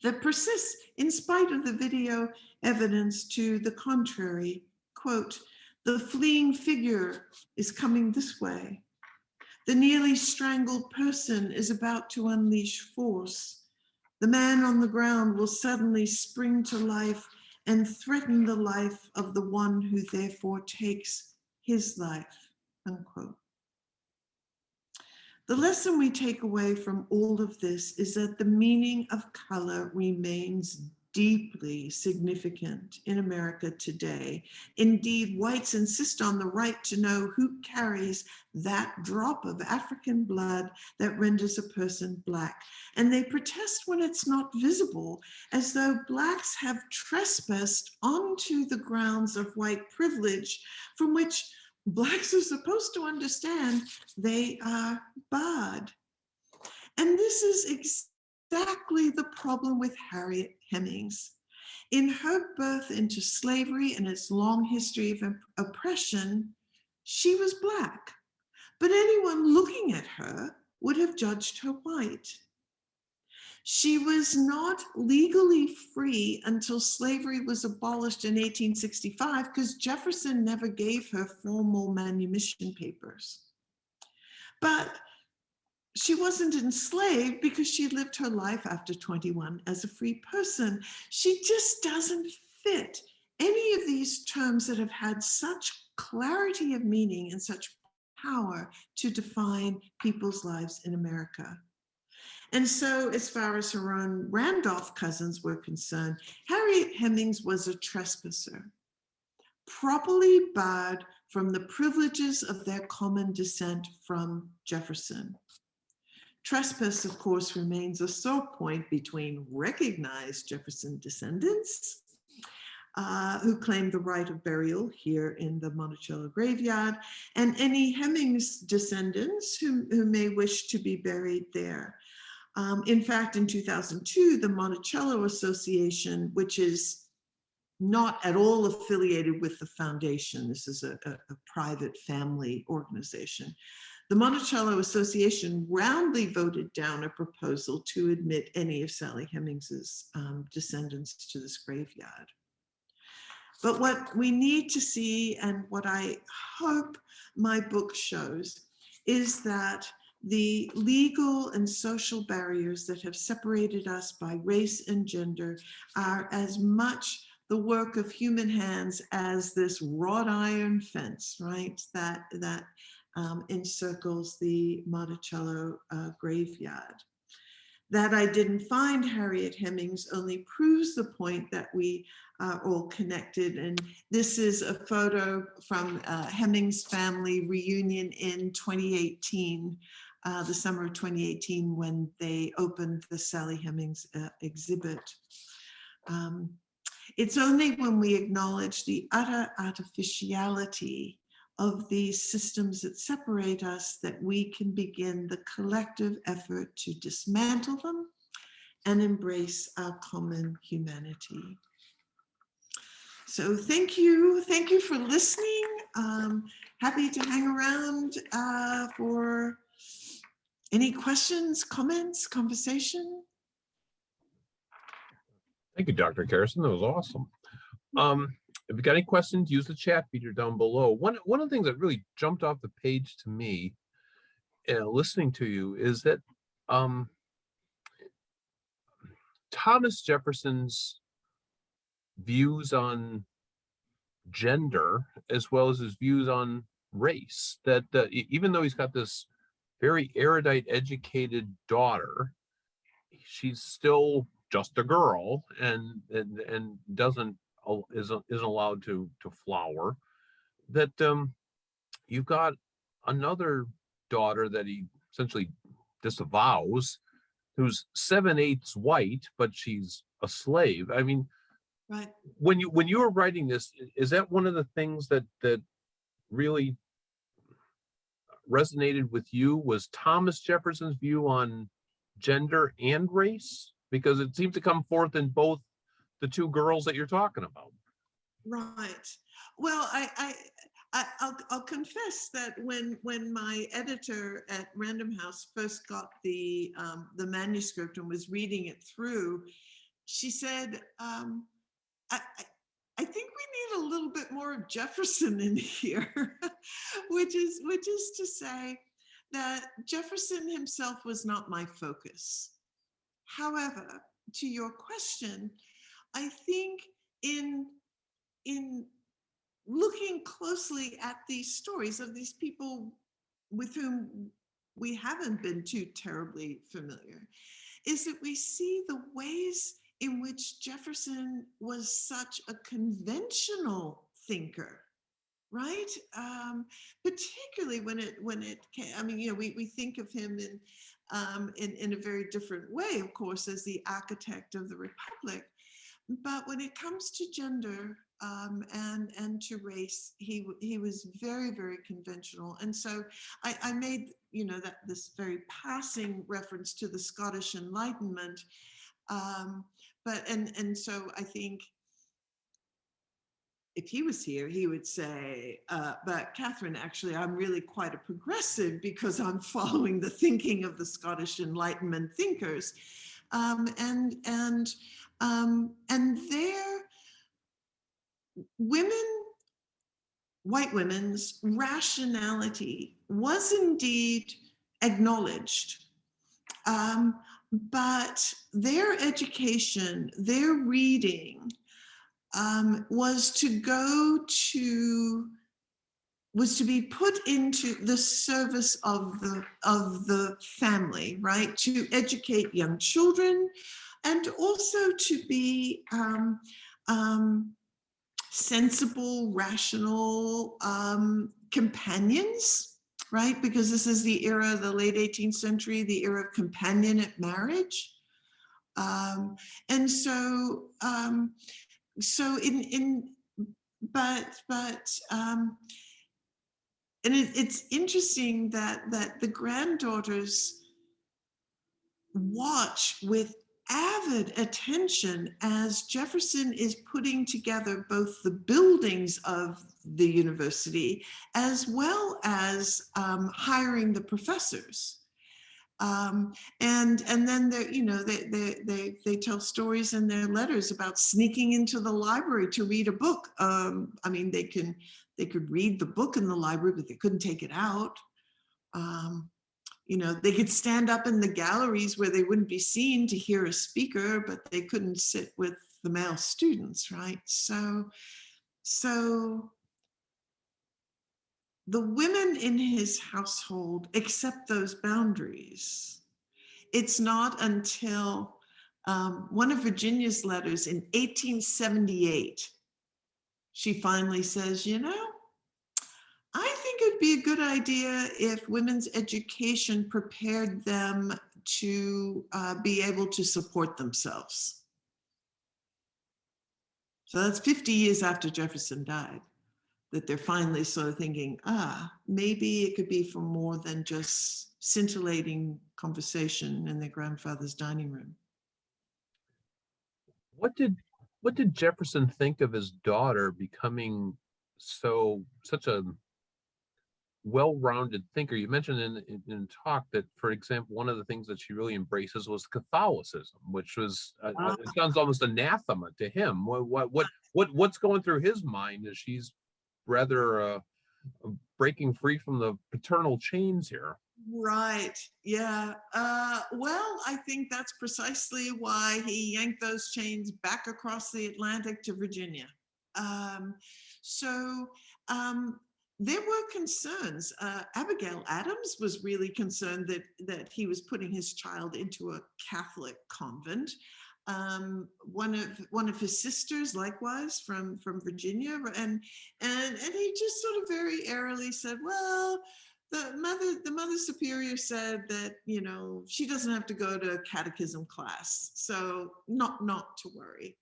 that persists in spite of the video evidence to the contrary. Quote, the fleeing figure is coming this way. The nearly strangled person is about to unleash force. The man on the ground will suddenly spring to life and threaten the life of the one who therefore takes his life, unquote. The lesson we take away from all of this is that the meaning of color remains deeply significant in America today. Indeed, whites insist on the right to know who carries that drop of African blood that renders a person Black. And they protest when it's not visible, as though Blacks have trespassed onto the grounds of white privilege from which Blacks are supposed to understand they are barred. And this is exactly the problem with Harriet Hemmings. In her birth into slavery and its long history of oppression, she was Black, but anyone looking at her would have judged her white. She was not legally free until slavery was abolished in 1865 because Jefferson never gave her formal manumission papers. But she wasn't enslaved because she lived her life after 21 as a free person. She just doesn't fit any of these terms that have had such clarity of meaning and such power to define people's lives in America. And so as far as her own Randolph cousins were concerned, Harriet Hemmings was a trespasser, properly barred from the privileges of their common descent from Jefferson. Trespass, of course, remains a sore point between recognized Jefferson descendants who claim the right of burial here in the Monticello graveyard, and any Hemings descendants who may wish to be buried there. In fact, in 2002, the Monticello Association, which is not at all affiliated with the foundation, this is a private family organization, the Monticello Association roundly voted down a proposal to admit any of Sally Hemings's descendants to this graveyard. But what we need to see, and what I hope my book shows, is that the legal and social barriers that have separated us by race and gender are as much the work of human hands as this wrought iron fence, right, that encircles the Monticello graveyard. That I didn't find Harriet Hemmings only proves the point that we are all connected. And this is a photo from Hemmings family reunion in 2018, the summer of 2018, when they opened the Sally Hemings exhibit. It's only when we acknowledge the utter artificiality of these systems that separate us that we can begin the collective effort to dismantle them and embrace our common humanity. So thank you for listening. happy to hang around for any questions, comments, conversation. Thank you, Dr. Carrison. That was awesome. If you got any questions, use the chat feature down below. One of the things that really jumped off the page to me, listening to you, is that Thomas Jefferson's views on gender, as well as his views on race, that even though he's got this very erudite, educated daughter, she's still just a girl and isn't allowed to flower. That you've got another daughter that he essentially disavows, who's 7/8 white, but she's a slave. I mean, right. When you were writing this, is that one of the things that really resonated with you, was Thomas Jefferson's view on gender and race? Because it seemed to come forth in both the two girls that you're talking about. Right. Well, I'll confess that when my editor at Random House first got the manuscript and was reading it through, she said, I think we need a little bit more of Jefferson in here, which is to say that Jefferson himself was not my focus. However, to your question, I think in looking closely at these stories of these people with whom we haven't been too terribly familiar, is that we see the ways in which Jefferson was such a conventional thinker, right? Particularly when it came, I mean, you know, we think of him in a very different way, of course, as the architect of the Republic. But when it comes to gender and to race, he was very, very conventional. And so I made, you know, this very passing reference to the Scottish Enlightenment. But so I think if he was here, he would say, but Catherine, actually, I'm really quite a progressive because I'm following the thinking of the Scottish Enlightenment thinkers. And their white women's rationality was indeed acknowledged. But their education, their reading, was to be put into the service of the family, right? To educate young children, and also to be sensible, rational companions, right? Because this is the era of the late 18th century, the era of companionate marriage. And so it's interesting that the granddaughters watch with avid attention as Jefferson is putting together both the buildings of the university as well as hiring the professors. And then they tell stories in their letters about sneaking into the library to read a book. I mean, they could read the book in the library, but they couldn't take it out. You know, they could stand up in the galleries where they wouldn't be seen to hear a speaker, but they couldn't sit with the male students, right? So the women in his household accept those boundaries. It's not until one of Virginia's letters in 1878, she finally says, you know, I think it'd be a good idea if women's education prepared them to be able to support themselves. So that's 50 years after Jefferson died, that they're finally sort of thinking, maybe it could be for more than just scintillating conversation in their grandfather's dining room. What did Jefferson think of his daughter becoming such a well-rounded thinker. You mentioned in talk that, for example, one of the things that she really embraces was Catholicism, which was it sounds almost anathema to him. What's going through his mind as she's rather breaking free from the paternal chains here? Right. Yeah. Well, I think that's precisely why he yanked those chains back across the Atlantic to Virginia. Um, so there were concerns. Abigail Adams was really concerned that he was putting his child into a Catholic convent. One of his sisters, likewise from Virginia, and he just sort of very airily said, "Well, the mother superior said that she doesn't have to go to catechism class, so not to worry."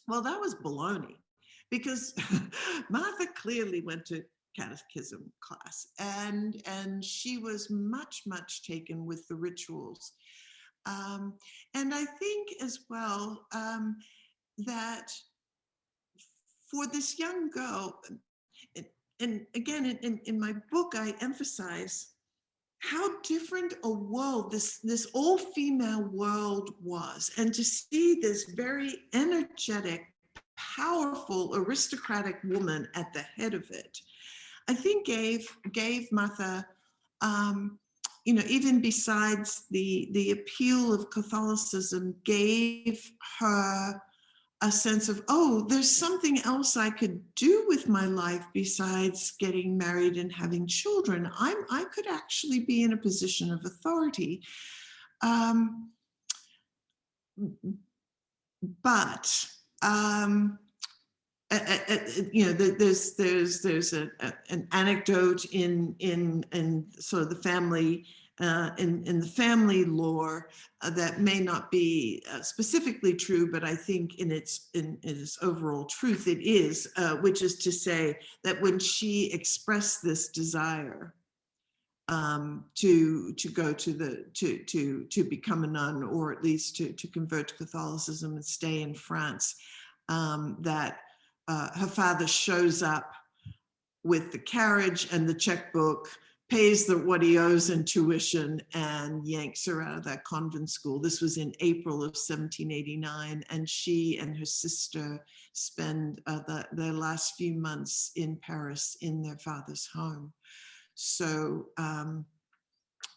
Well, that was baloney, because Martha clearly went to catechism class, and she was much taken with the rituals. And I think as well that for this young girl, and again in my book, I emphasize how different a world this all-female world was, and to see this very energetic, powerful, aristocratic woman at the head of it, I think gave Martha, even besides the appeal of Catholicism, gave her a sense of, oh, there's something else I could do with my life besides getting married and having children. I could actually be in a position of authority. But there's an anecdote in sort of the family, in the family lore, that may not be specifically true, but I think in its overall truth it is, which is to say that when she expressed this desire to go to become a nun, or at least to convert to Catholicism and stay in France, that her father shows up with the carriage and the checkbook, pays what he owes in tuition, and yanks her out of that convent school. This was in April of 1789, and she and her sister spend their last few months in Paris in their father's home. So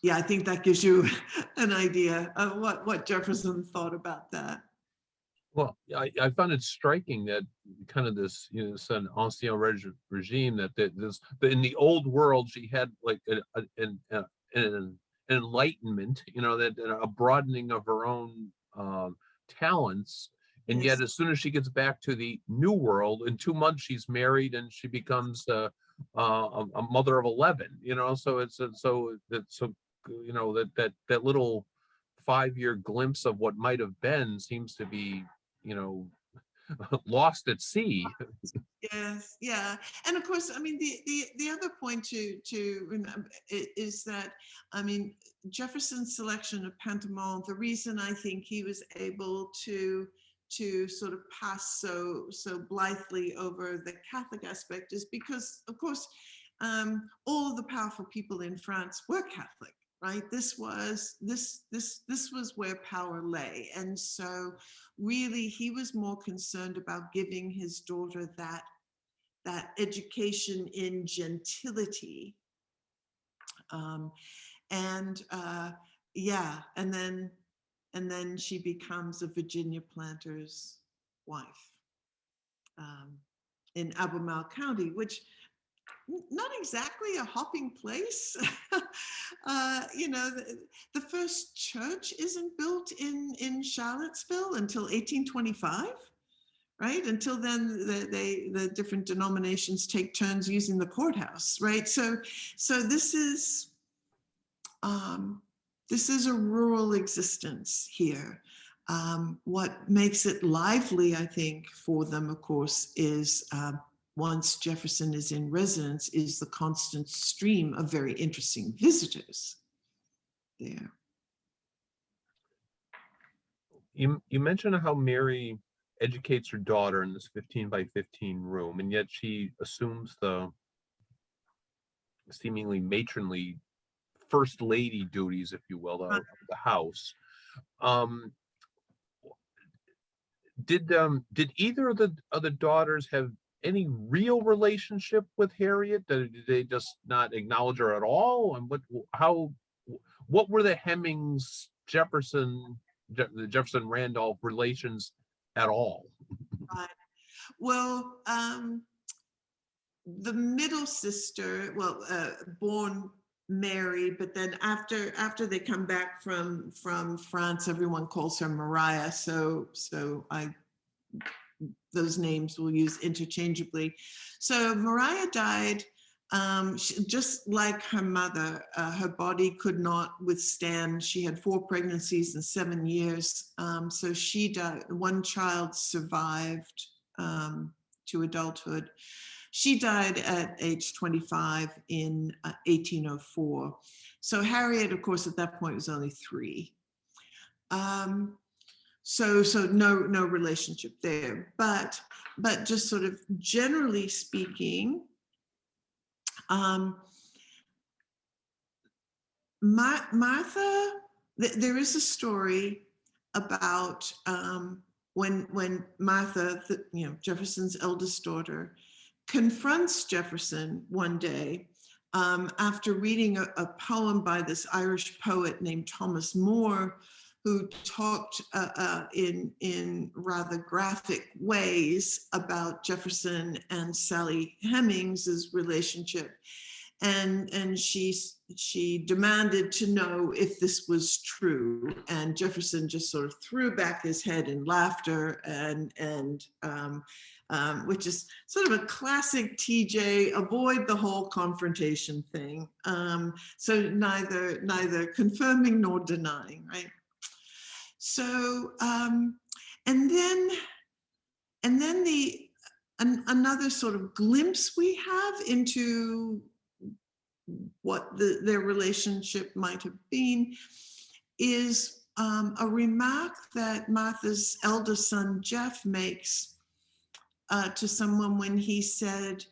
yeah, I think that gives you an idea of what Jefferson thought about that. Well, I found it striking that kind of this, this an ancien regime, that in the old world she had like an enlightenment, that a broadening of her own talents, and Yes. yet as soon as she gets back to the new world, in 2 months she's married and she becomes a mother of 11. So that little 5-year glimpse of what might have been seems to be lost at sea. Yes, yeah, and of course, I mean, the other point to remember is that, I mean, Jefferson's selection of Pantamon, the reason I think he was able to sort of pass so blithely over the Catholic aspect is because, of course, all of the powerful people in France were Catholic, right? This was where power lay, and so really he was more concerned about giving his daughter that education in gentility, yeah, and then she becomes a Virginia planter's wife in Albemarle County, which not exactly a hopping place. The first church isn't built in Charlottesville until 1825, right? Until then, the different denominations take turns using the courthouse, right? So this is a rural existence here. What makes it lively, I think, for them, of course, is once Jefferson is in residence, is the constant stream of very interesting visitors there. You mentioned how Mary educates her daughter in this 15 by 15 room, and yet she assumes the seemingly matronly first lady duties, if you will, of the house. Um, did either of the daughters have any real relationship with Harriet? Did they just not acknowledge her at all? And what were the Hemings the Jefferson Randolph relations at all? Right. Well, the middle sister, born Mary, but then after they come back from France, everyone calls her Mariah. So those names we'll use interchangeably. So Mariah died just like her mother. Her body could not withstand. She had 4 pregnancies in 7 years. So she died. One child survived to adulthood. She died at age 25 in 1804. So Harriet, of course, at that point was only 3. So no relationship there, but just sort of generally speaking, Martha, there is a story about when Martha, Jefferson's eldest daughter, confronts Jefferson one day after reading a poem by this Irish poet named Thomas Moore, who talked in rather graphic ways about Jefferson and Sally Hemings's relationship. And she demanded to know if this was true. And Jefferson just sort of threw back his head in laughter, and which is sort of a classic TJ, avoid the whole confrontation thing. So neither confirming nor denying, right? So, and then another sort of glimpse we have into what their relationship might have been is a remark that Martha's eldest son, Jeff, makes to someone when he said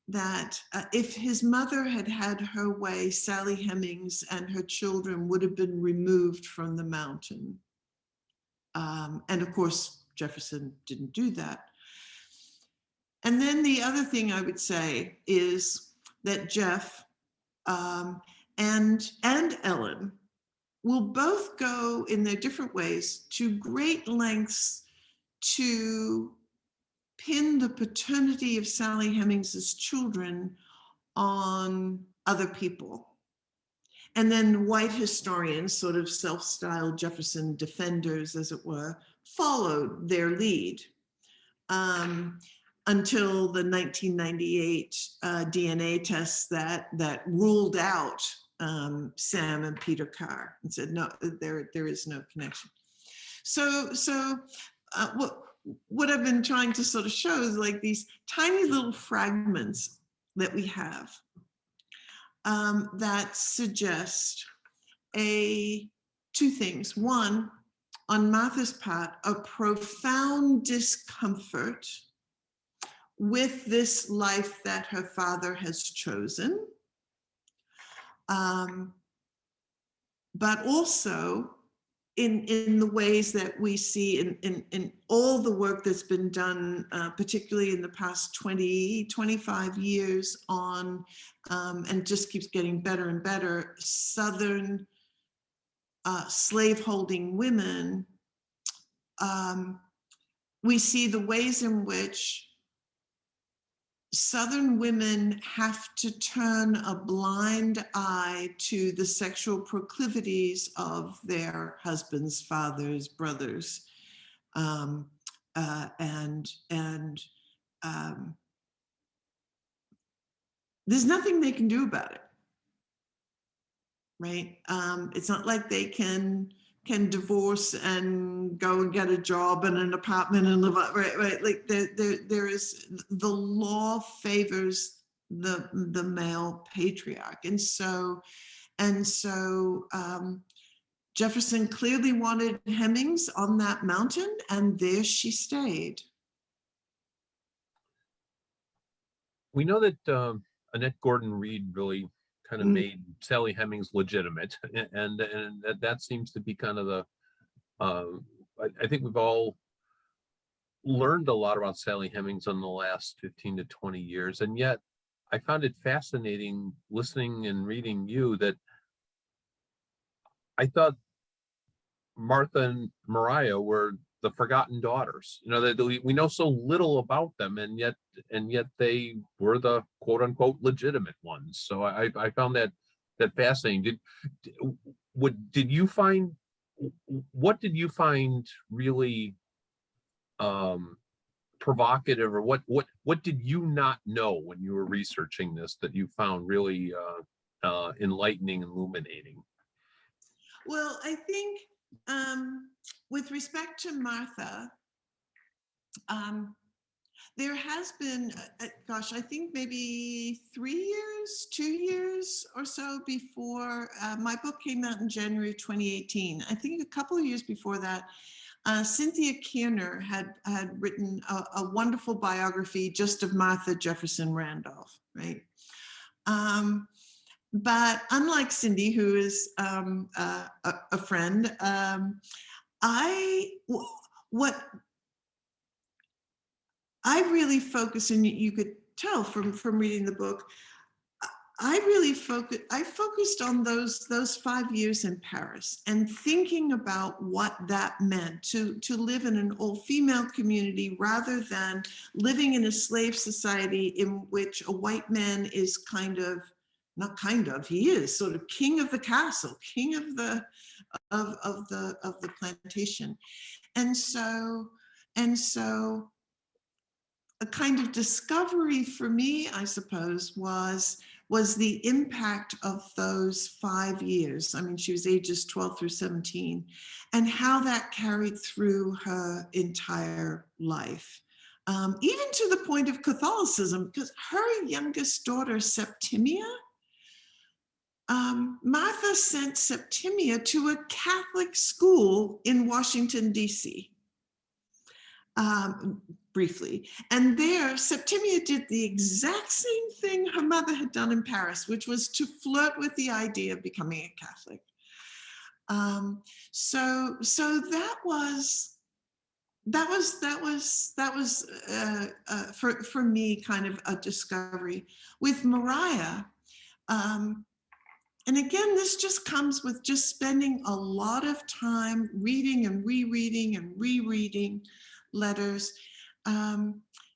that if his mother had had her way, Sally Hemings and her children would have been removed from the mountain. And of course, Jefferson didn't do that. And then the other thing I would say is that Jeff and Ellen will both go in their different ways to great lengths to pin the paternity of Sally Hemings's children on other people. And then white historians, sort of self-styled Jefferson defenders, as it were, followed their lead until the 1998 DNA tests that ruled out Sam and Peter Carr and said, no, there is no connection. So what I've been trying to sort of show is like these tiny little fragments that we have that suggest two things. One, on Martha's part, a profound discomfort with this life that her father has chosen, but also in the ways that we see in all the work that's been done, particularly in the past 25 years on, and just keeps getting better and better, Southern slaveholding women. We see the ways in which Southern women have to turn a blind eye to the sexual proclivities of their husbands, fathers, brothers, there's nothing they can do about it, right? It's not like they can divorce and go and get a job and an apartment and live up, right? Like there is, the law favors the male patriarch. And so Jefferson clearly wanted Hemings on that mountain, and there she stayed. We know that Annette Gordon Reed really kind of made Sally Hemings legitimate, and that seems to be kind of the. I think we've all learned a lot about Sally Hemings in the last 15 to 20 years, and yet I found it fascinating listening and reading you that I thought Martha and Mariah were the forgotten daughters. You know, that we know so little about them, and yet they were the quote unquote legitimate ones. So I found that fascinating. Did you find, what did you find really provocative, or what did you not know when you were researching this that you found really enlightening and illuminating? Well, I think with respect to Martha, there has been, gosh, I think maybe 3 years, 2 years or so before my book came out in January 2018. I think a couple of years before that, Cynthia Kierner had written a wonderful biography just of Martha Jefferson Randolph, right? But unlike Cindy, who is a friend, what I really focus, and you could tell from reading the book, I focused on those 5 years in Paris and thinking about what that meant to live in an all-female community rather than living in a slave society in which a white man is he is sort of king of the castle, king of the plantation. And so a kind of discovery for me, I suppose, was the impact of those 5 years. I mean, she was ages 12 through 17, and how that carried through her entire life. Even to the point of Catholicism, because her youngest daughter, Septimia, Martha sent Septimia to a Catholic school in Washington, D.C. Briefly. And there, Septimia did the exact same thing her mother had done in Paris, which was to flirt with the idea of becoming a Catholic. So that was for me kind of a discovery. With Mariah, and again, this just comes with just spending a lot of time reading and rereading letters.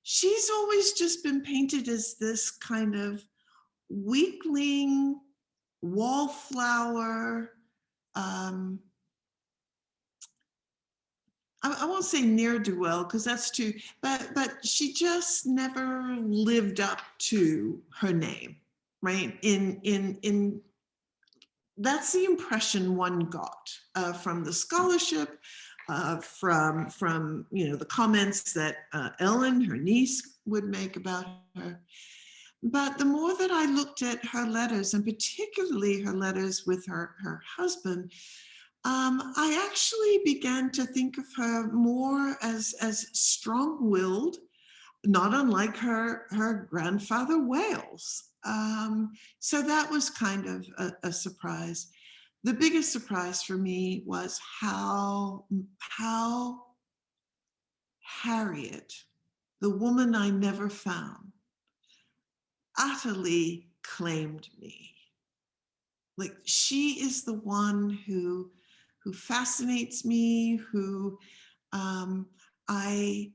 She's always just been painted as this kind of weakling, wallflower. I won't say ne'er-do-well because that's too, but she just never lived up to her name, right? In that's the impression one got from the scholarship, from the comments that Ellen, her niece, would make about her. But the more that I looked at her letters, and particularly her letters with her husband, I actually began to think of her more as strong-willed, not unlike her grandfather Wales. So that was kind of a surprise. The biggest surprise for me was how Harriet, the woman I never found, utterly claimed me. Like, she is the one who fascinates me, who I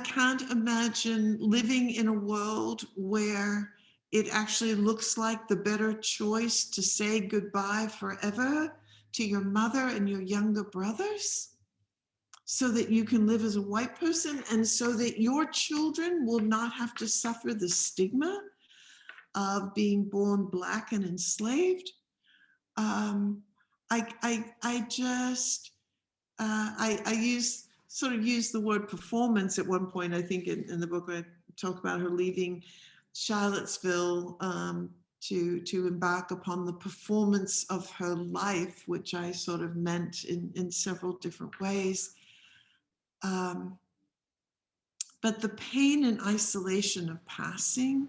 can't imagine living in a world where it actually looks like the better choice to say goodbye forever to your mother and your younger brothers so that you can live as a white person and so that your children will not have to suffer the stigma of being born Black and enslaved. I used the word performance at one point. I think in the book I talk about her leaving Charlottesville to embark upon the performance of her life, which I sort of meant in several different ways. But the pain and isolation of passing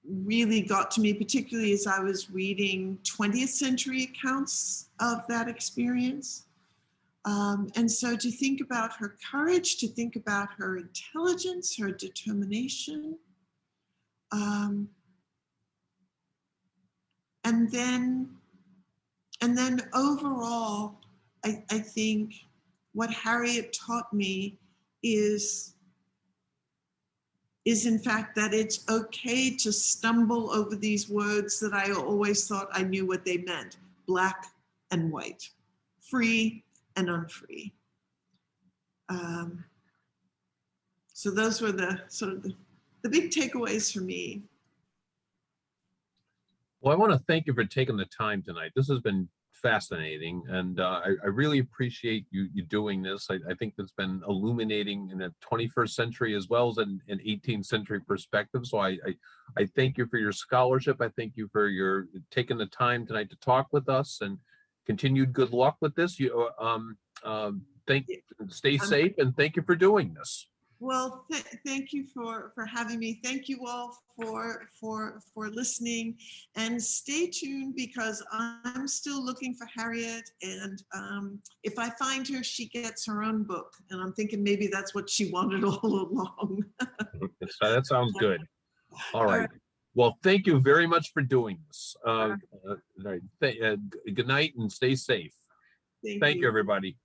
really got to me, particularly as I was reading 20th century accounts of that experience. And so to think about her courage, to think about her intelligence, her determination, and then overall, I think what Harriet taught me is in fact that it's okay to stumble over these words that I always thought I knew what they meant: black and white, free and unfree. So those were the sort of the big takeaways for me. Well, I want to thank you for taking the time tonight. This has been fascinating, and I really appreciate you doing this. I think it's been illuminating in the 21st century as well as an 18th century perspective. So I thank you for your scholarship. I thank you for your taking the time tonight to talk with us, and continued good luck with this. Stay safe, and thank you for doing this. Well, thank you for having me. Thank you all for listening, and stay tuned because I'm still looking for Harriet. And if I find her, she gets her own book. And I'm thinking maybe that's what she wanted all along. That sounds good. All right. Well, thank you very much for doing this. Good night and stay safe. Thank you, everybody.